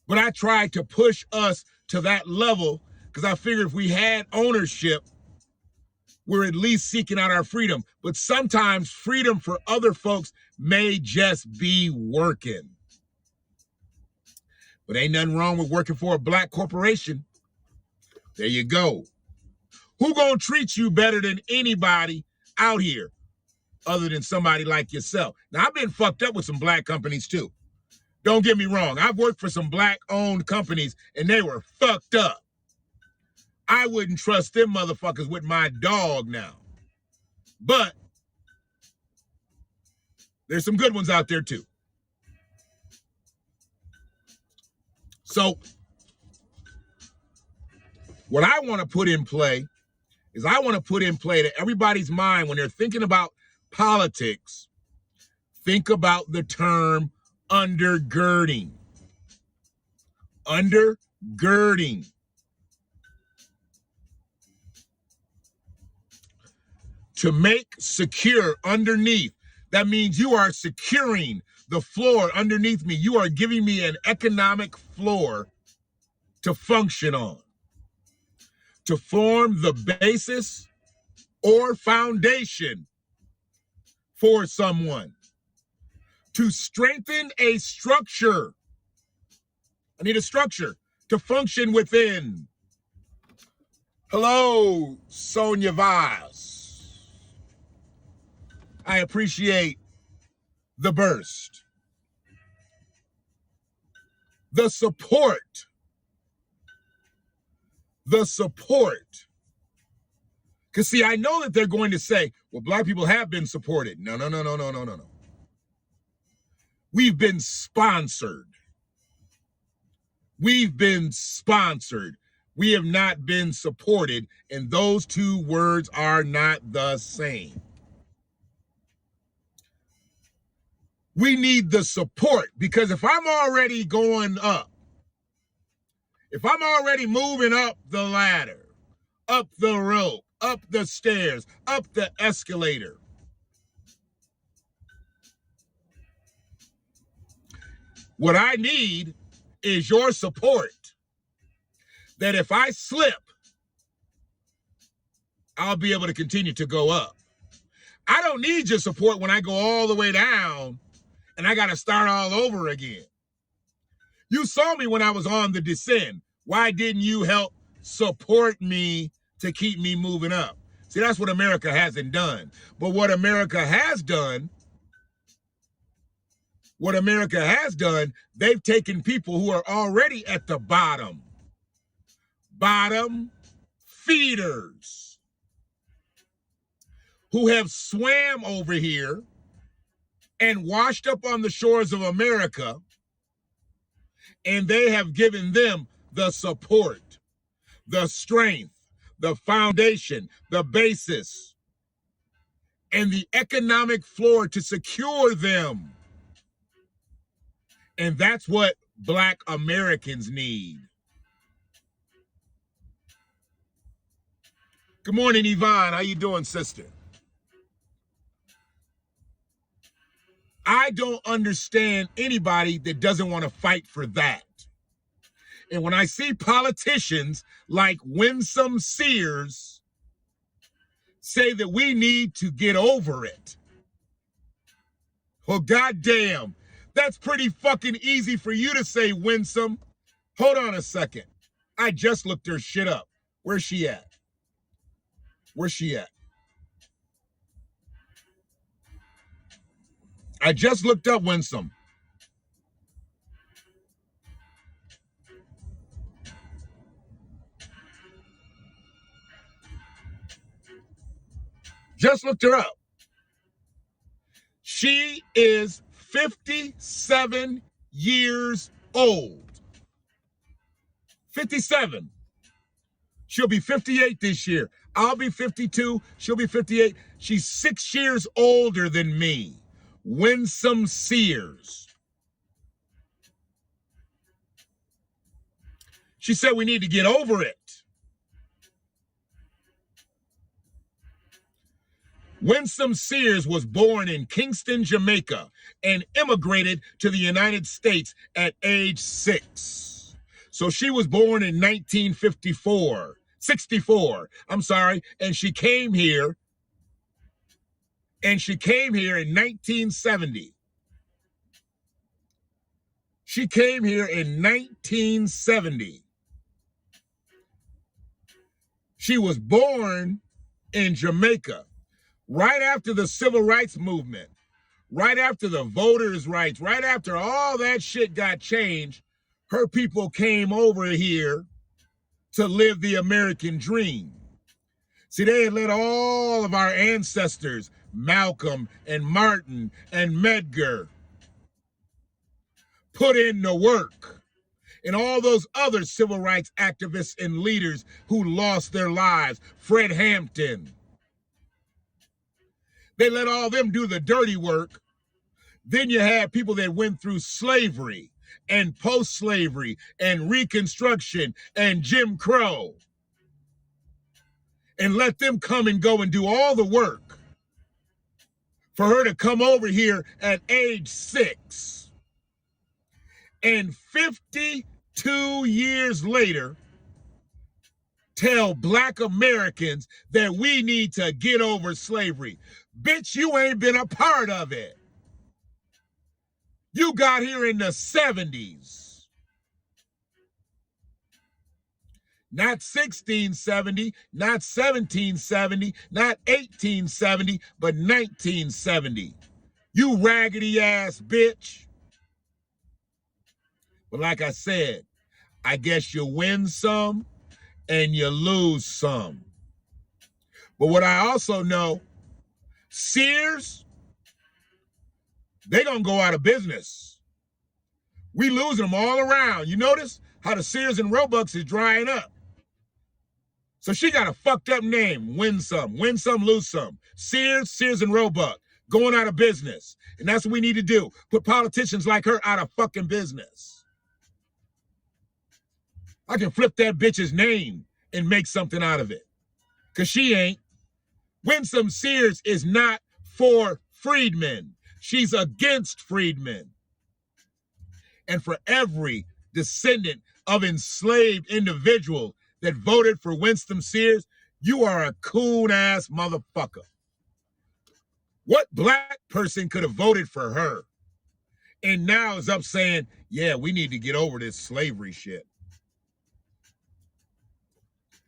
But I tried to push us to that level because I figured if we had ownership, we're at least seeking out our freedom. But sometimes freedom for other folks may just be working. But ain't nothing wrong with working for a black corporation. There you go. Who gonna treat you better than anybody out here other than somebody like yourself? Now, I've been fucked up with some black companies too. Don't get me wrong. I've worked for some black-owned companies and they were fucked up. I wouldn't trust them motherfuckers with my dog now. But there's some good ones out there too. So what I want to put in play is I want to put in play that everybody's mind when they're thinking about politics, think about the term undergirding. Undergirding. To make secure underneath. That means you are securing the floor underneath me. You are giving me an economic floor to function on, to form the basis or foundation for someone, to strengthen a structure. I need a structure to function within. Hello, Sonia Vaz. I appreciate the burst. The support. The support. Because, see, I know that they're going to say, well, black people have been supported. No. We've been sponsored. We've been sponsored. We have not been supported, and those two words are not the same. We need the support, because if I'm already going up, if I'm already moving up the ladder, up the rope, up the stairs, up the escalator, what I need is your support. That if I slip, I'll be able to continue to go up. I don't need your support when I go all the way down and I got to start all over again. You saw me when I was on the descent. Why didn't you help support me to keep me moving up? See, that's what America hasn't done. But what America has done, they've taken people who are already at the bottom feeders, who have swam over here and washed up on the shores of America, and they have given them the support, the strength, the foundation, the basis, and the economic floor to secure them. And that's what Black Americans need. Good morning, Yvonne. How you doing, sister? I don't understand anybody that doesn't want to fight for that. And when I see politicians like Winsome Sears say that we need to get over it, well, goddamn, that's pretty fucking easy for you to say, Winsome. Hold on a second. I just looked her shit up. Where's she at? I just looked up Winsome. Just looked her up. She is 57 years old. 57. She'll be 58 this year. I'll be 52. She'll be 58. She's 6 years older than me. Winsome Sears. She said we need to get over it. Winsome Sears was born in Kingston, Jamaica, and immigrated to the United States at age 6. So she was born in 64, and she came here in 1970. She came here in 1970. She was born in Jamaica right after the civil rights movement, right after the voters' rights, right after all that shit got changed. Her people came over here to live the American dream. See, they had let all of our ancestors, Malcolm and Martin and Medgar, put in the work. And all those other civil rights activists and leaders who lost their lives, Fred Hampton. They let all them do the dirty work. Then you had people that went through slavery and post-slavery and Reconstruction and Jim Crow, and let them come and go and do all the work for her to come over here at age 6. And 52 years later, tell Black Americans that we need to get over slavery. Bitch, you ain't been a part of it. You got here in the 70s. Not 1670, not 1770, not 1870, but 1970. You raggedy ass bitch. But like I said, I guess you win some and you lose some. But what I also know, Sears, they gonna go out of business. We losing them all around. You notice how the Sears and Roebucks is drying up. So she got a fucked up name, win some, lose some. Sears and Roebuck, going out of business. And that's what we need to do, put politicians like her out of fucking business. I can flip that bitch's name and make something out of it. Because she ain't. Winsome Sears is not for Freedman. She's against Freedman. And for every descendant of enslaved individual that voted for Winsome Sears, you are a coon-ass motherfucker. What Black person could have voted for her and now is up saying, yeah, we need to get over this slavery shit?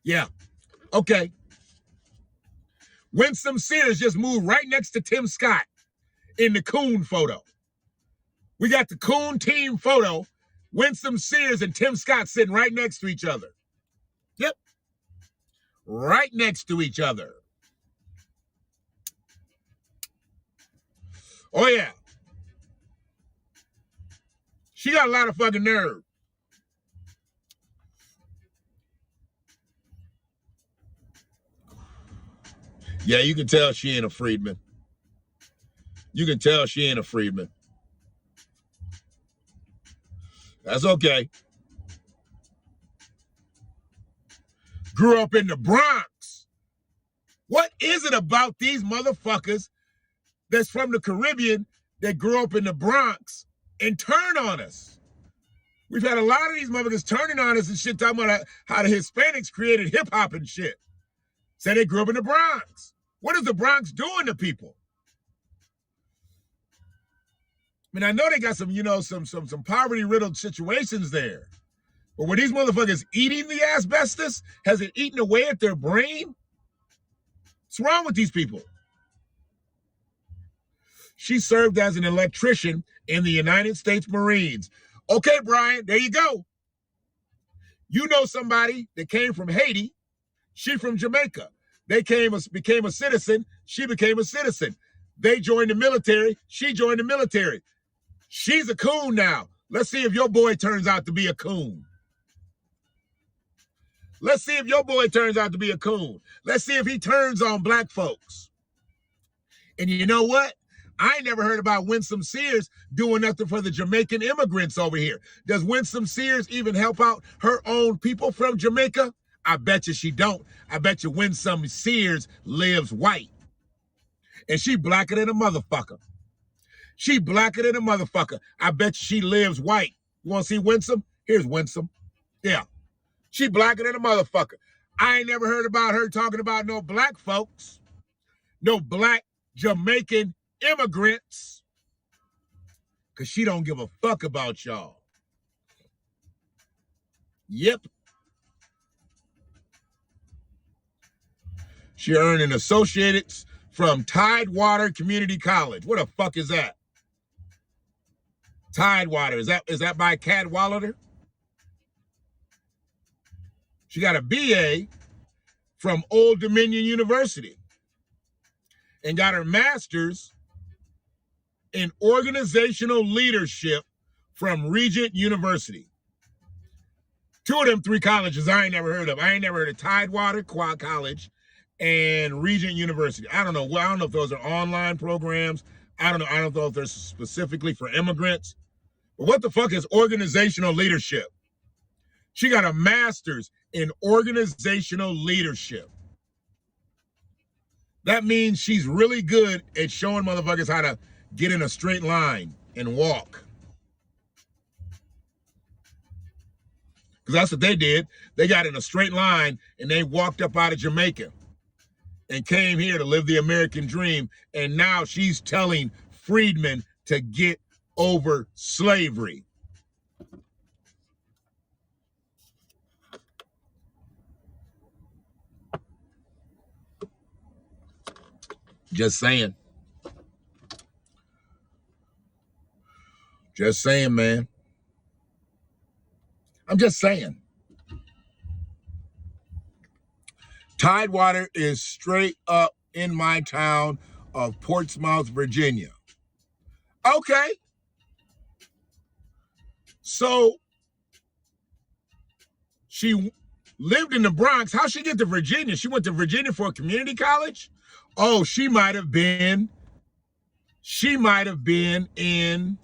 Yeah, okay. Winsome Sears just moved right next to Tim Scott in the coon photo. We got the coon team photo, Winsome Sears and Tim Scott sitting right next to each other. Yep, right next to each other. Oh yeah. She got a lot of fucking nerve. Yeah, you can tell she ain't a Freedman. You can tell she ain't a Freedman. That's okay. Grew up in the Bronx. What is it about these motherfuckers that's from the Caribbean that grew up in the Bronx and turn on us? We've had a lot of these motherfuckers turning on us and shit, talking about how the Hispanics created hip hop and shit. Say they grew up in the Bronx. What is the Bronx doing to people? I mean, I know they got some, some poverty-riddled situations there. But were these motherfuckers eating the asbestos? Has it eaten away at their brain? What's wrong with these people? She served as an electrician in the United States Marines. Okay, Brian, there you go. You know somebody that came from Haiti. She from Jamaica. They became a citizen. She became a citizen. They joined the military. She joined the military. She's a coon now. Let's see if your boy turns out to be a coon. Let's see if your boy turns out to be a coon. Let's see if he turns on black folks. And you know what? I never heard about Winsome Sears doing nothing for the Jamaican immigrants over here. Does Winsome Sears even help out her own people from Jamaica? I bet you she don't. I bet you Winsome Sears lives white. And she blacker than a motherfucker. She blacker than a motherfucker. I bet you she lives white. You want to see Winsome? Here's Winsome. Yeah. She blacker than a motherfucker. I ain't never heard about her talking about no black folks. No black Jamaican immigrants. Because she don't give a fuck about y'all. Yep. She earned an associate's from Tidewater Community College. What the fuck is that? Tidewater. Is that by Cadwallader? She got a BA from Old Dominion University and got her master's in organizational leadership from Regent University. Two of them three colleges I ain't never heard of. I ain't never heard of Tidewater College and Regent University. I don't know. Well, I don't know if those are online programs. I don't know. I don't know if they're specifically for immigrants. But what the fuck is organizational leadership? She got a master's in organizational leadership. That means she's really good at showing motherfuckers how to get in a straight line and walk. Because that's what they did. They got in a straight line and they walked up out of Jamaica and came here to live the American dream. And now she's telling Freedman to get over slavery. Just saying. Just saying, man. I'm just saying. Tidewater is straight up in my town of Portsmouth, Virginia. Okay. So she lived in the Bronx. How'd she get to Virginia? She went to Virginia for a community college? Oh, she might have been in,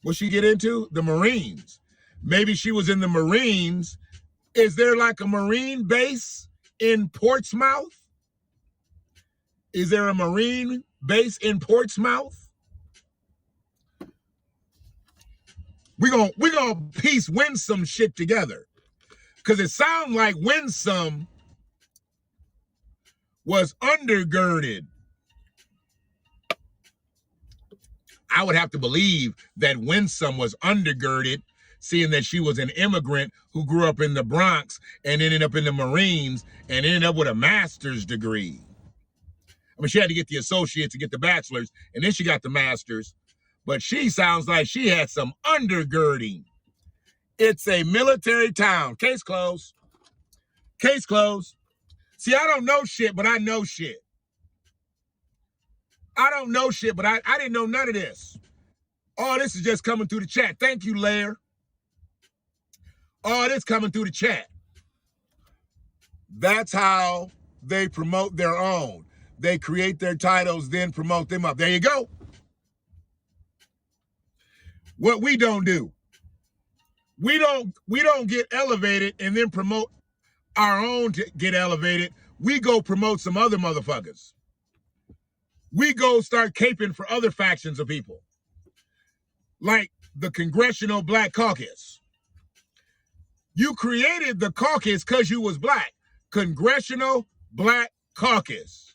what'd she get into? The Marines. Maybe she was in the Marines. Is there like a Marine base in Portsmouth? Is there a Marine base in Portsmouth? We're gonna piece Winsome shit together. Because it sounds like Winsome was undergirded. I would have to believe that Winsome was undergirded, seeing that she was an immigrant who grew up in the Bronx and ended up in the Marines and ended up with a master's degree. I mean, she had to get the associates to get the bachelor's, and then she got the master's. But she sounds like she had some undergirding. It's a military town. Case closed. Case closed. See, I don't know shit, but I know shit. I don't know shit, but I didn't know none of this. All this is just coming through the chat. Thank you, Lair. All this coming through the chat. That's how they promote their own. They create their titles, then promote them up. There you go. What we don't do. We don't get elevated and then promote our own to get elevated. We go promote some other motherfuckers. We go start caping for other factions of people. Like the Congressional Black Caucus. You created the caucus because you was black. Congressional Black Caucus.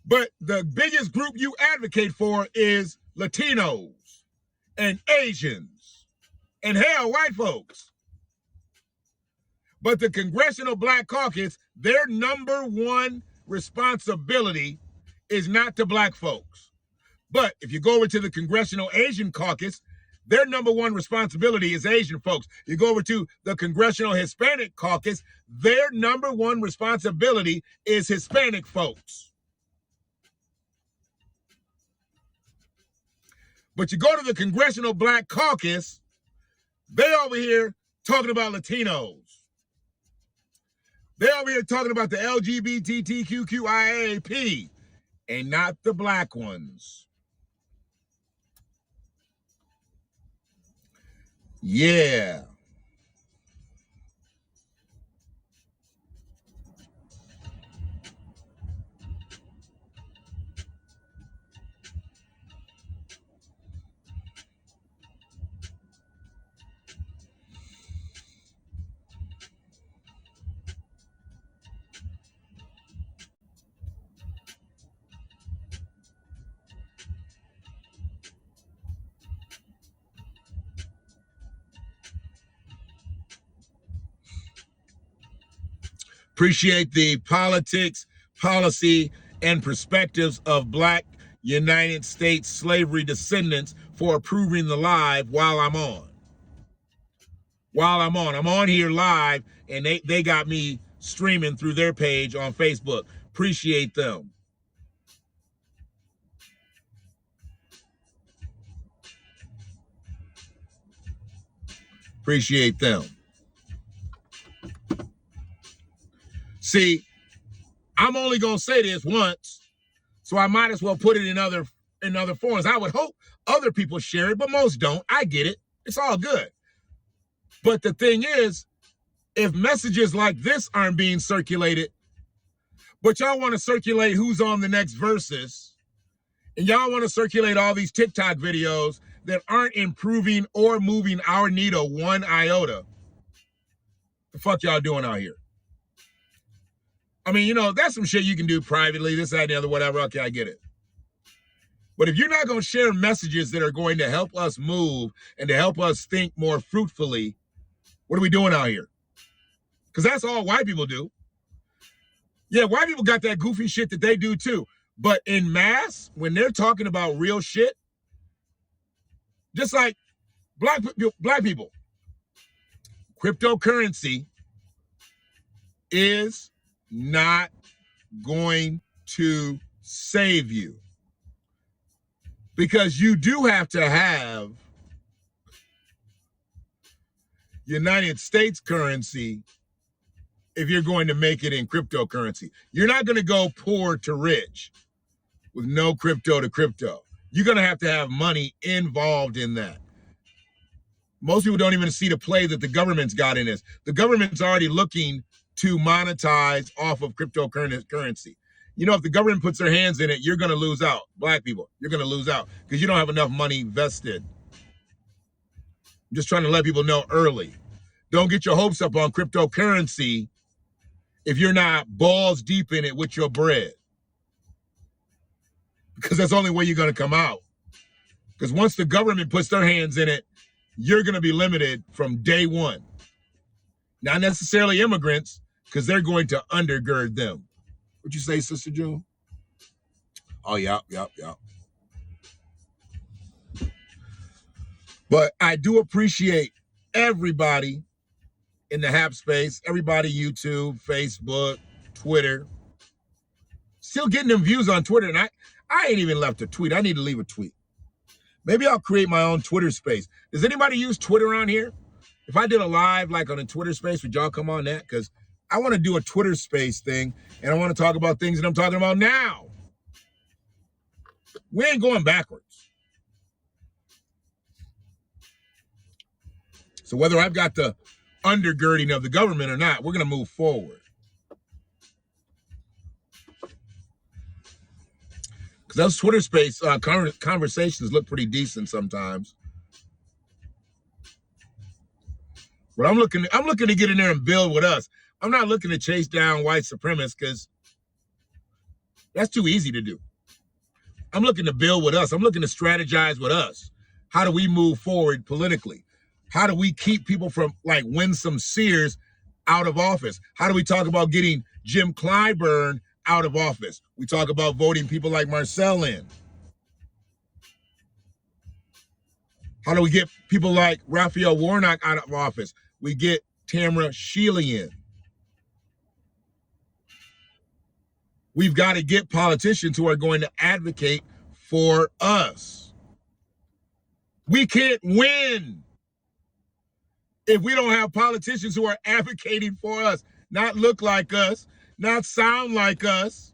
But the biggest group you advocate for is Latinos and Asians and hell, white folks. But the Congressional Black Caucus, their number one responsibility is not to black folks. But if you go over to the Congressional Asian Caucus, their number one responsibility is Asian folks. You go over to the Congressional Hispanic Caucus, their number one responsibility is Hispanic folks. But you go to the Congressional Black Caucus, they over here talking about Latinos. They over here talking about the LGBTQIAP and not the black ones. Yeah. Appreciate the politics, policy, and perspectives of Black United States slavery descendants for approving the live while I'm on. I'm on here live, and they got me streaming through their page on Facebook. Appreciate them. Appreciate them. See, I'm only gonna say this once, so I might as well put it in other forums. I would hope other people share it, but most don't. I get it. It's all good. But the thing is, if messages like this aren't being circulated, but y'all want to circulate who's on the next verses, and y'all want to circulate all these TikTok videos that aren't improving or moving our needle one iota, the fuck y'all doing out here? I mean, that's some shit you can do privately, this, that, and the other, whatever. Okay, I get it. But if you're not going to share messages that are going to help us move and to help us think more fruitfully, what are we doing out here? Because that's all white people do. Yeah, white people got that goofy shit that they do too. But in mass, when they're talking about real shit, just like black people, cryptocurrency is not going to save you, because you do have to have United States currency if you're going to make it in cryptocurrency. You're not going to go poor to rich with no crypto to crypto. You're going to have money involved in that. Most people don't even see the play that the government's got in this. The government's already looking to monetize off of cryptocurrency. If the government puts their hands in it, you're going to lose out. Black people, you're going to lose out because you don't have enough money vested. I'm just trying to let people know early. Don't get your hopes up on cryptocurrency if you're not balls deep in it with your bread, because that's the only way you're going to come out. Because once the government puts their hands in it, you're going to be limited from day one. Not necessarily immigrants, because they're going to undergird them. What'd you say, Sister June? Oh, yeah. But I do appreciate everybody in the HAP space, everybody YouTube, Facebook, Twitter. Still getting them views on Twitter, and I ain't even left a tweet. I need to leave a tweet. Maybe I'll create my own Twitter space. Does anybody use Twitter on here? If I did a live like on a Twitter space, would y'all come on that? Because I want to do a Twitter space thing, and I want to talk about things that I'm talking about now. We ain't going backwards. So whether I've got the undergirding of the government or not, we're going to move forward. Because those Twitter space conversations look pretty decent sometimes. But I'm looking to get in there and build with us. I'm not looking to chase down white supremacists, because that's too easy to do. I'm looking to build with us. I'm looking to strategize with us. How do we move forward politically? How do we keep people from like Winsome Sears out of office? How do we talk about getting Jim Clyburn out of office? We talk about voting people like Marcel in. How do we get people like Raphael Warnock out of office? We get Tamara Shealy in. We've got to get politicians who are going to advocate for us. We can't win if we don't have politicians who are advocating for us, not look like us, not sound like us,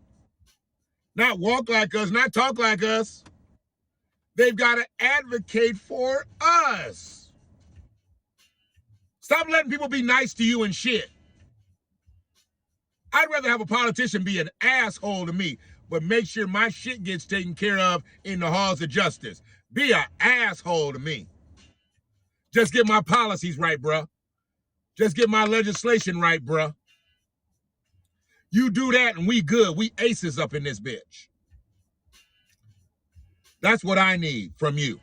not walk like us, not talk like us. They've got to advocate for us. Stop letting people be nice to you and shit. I'd rather have a politician be an asshole to me, but make sure my shit gets taken care of in the halls of justice. Be an asshole to me. Just get my policies right, bruh. Just get my legislation right, bruh. You do that and we good. We aces up in this bitch. That's what I need from you.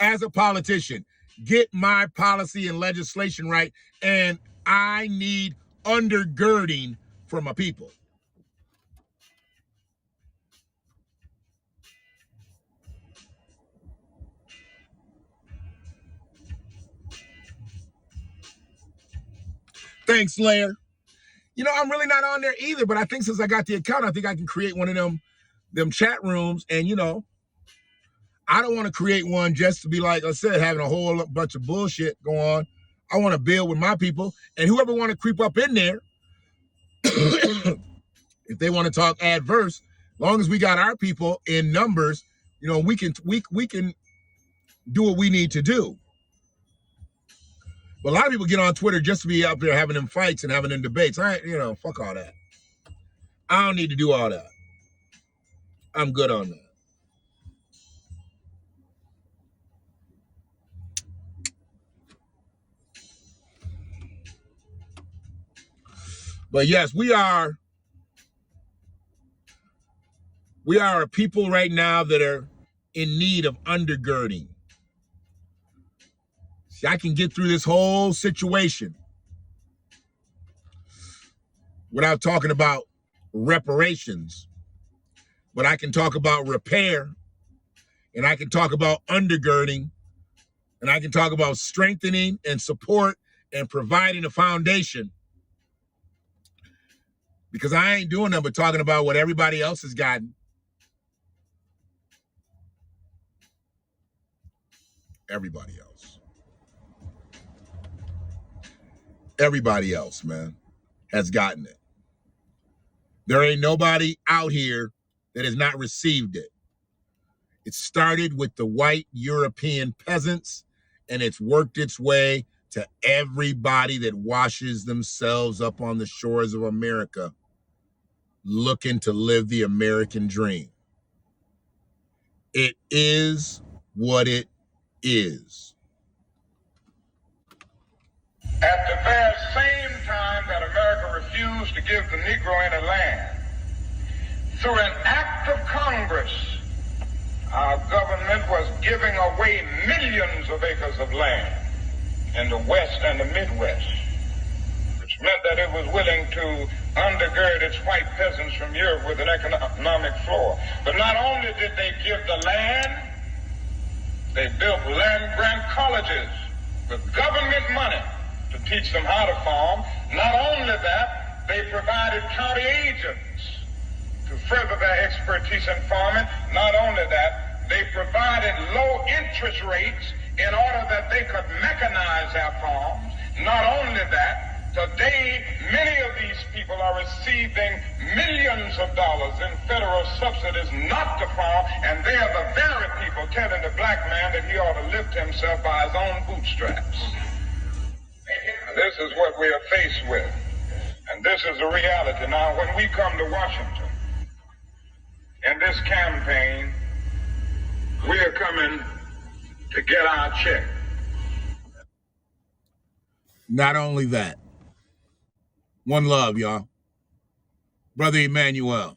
As a politician, get my policy and legislation right, and I need undergirding from my people. Thanks, Lair. You know, I'm really not on there either, but I think since I got the account, I think I can create one of them chat rooms. And, you know, I don't want to create one just to be like I said, having a whole bunch of bullshit go on. I want to build with my people. And whoever want to creep up in there, if they want to talk adverse, as long as we got our people in numbers, you know, we can do what we need to do. But a lot of people get on Twitter just to be out there having them fights and having them debates. Fuck all that. I don't need to do all that. I'm good on that. But yes, we are a people right now that are in need of undergirding. See, I can get through this whole situation without talking about reparations, but I can talk about repair, and I can talk about undergirding, and I can talk about strengthening and support and providing a foundation. Because I ain't doing nothing but talking about what everybody else has gotten. Everybody else. Everybody else, man, has gotten it. There ain't nobody out here that has not received it. It started with the white European peasants, and it's worked its way to everybody that washes themselves up on the shores of America looking to live the American dream. It is what it is. At the very same time that America refused to give the Negro any land, through an act of Congress, our government was giving away millions of acres of land in the West and the Midwest, which meant that it was willing to undergird its white peasants from Europe with an economic floor. But not only did they give the land, they built land-grant colleges with government money to teach them how to farm. Not only that, they provided county agents to further their expertise in farming. Not only that, they provided low interest rates in order that they could mechanize their farms. Not only that, today many of these people are receiving millions of dollars in federal subsidies not to farm, and they are the very people telling the black man that he ought to lift himself by his own bootstraps. This is what we are faced with, and this is the reality. Now, when we come to Washington in this campaign, we are coming to get our check. Not only that, one love, y'all. Brother Emmanuel.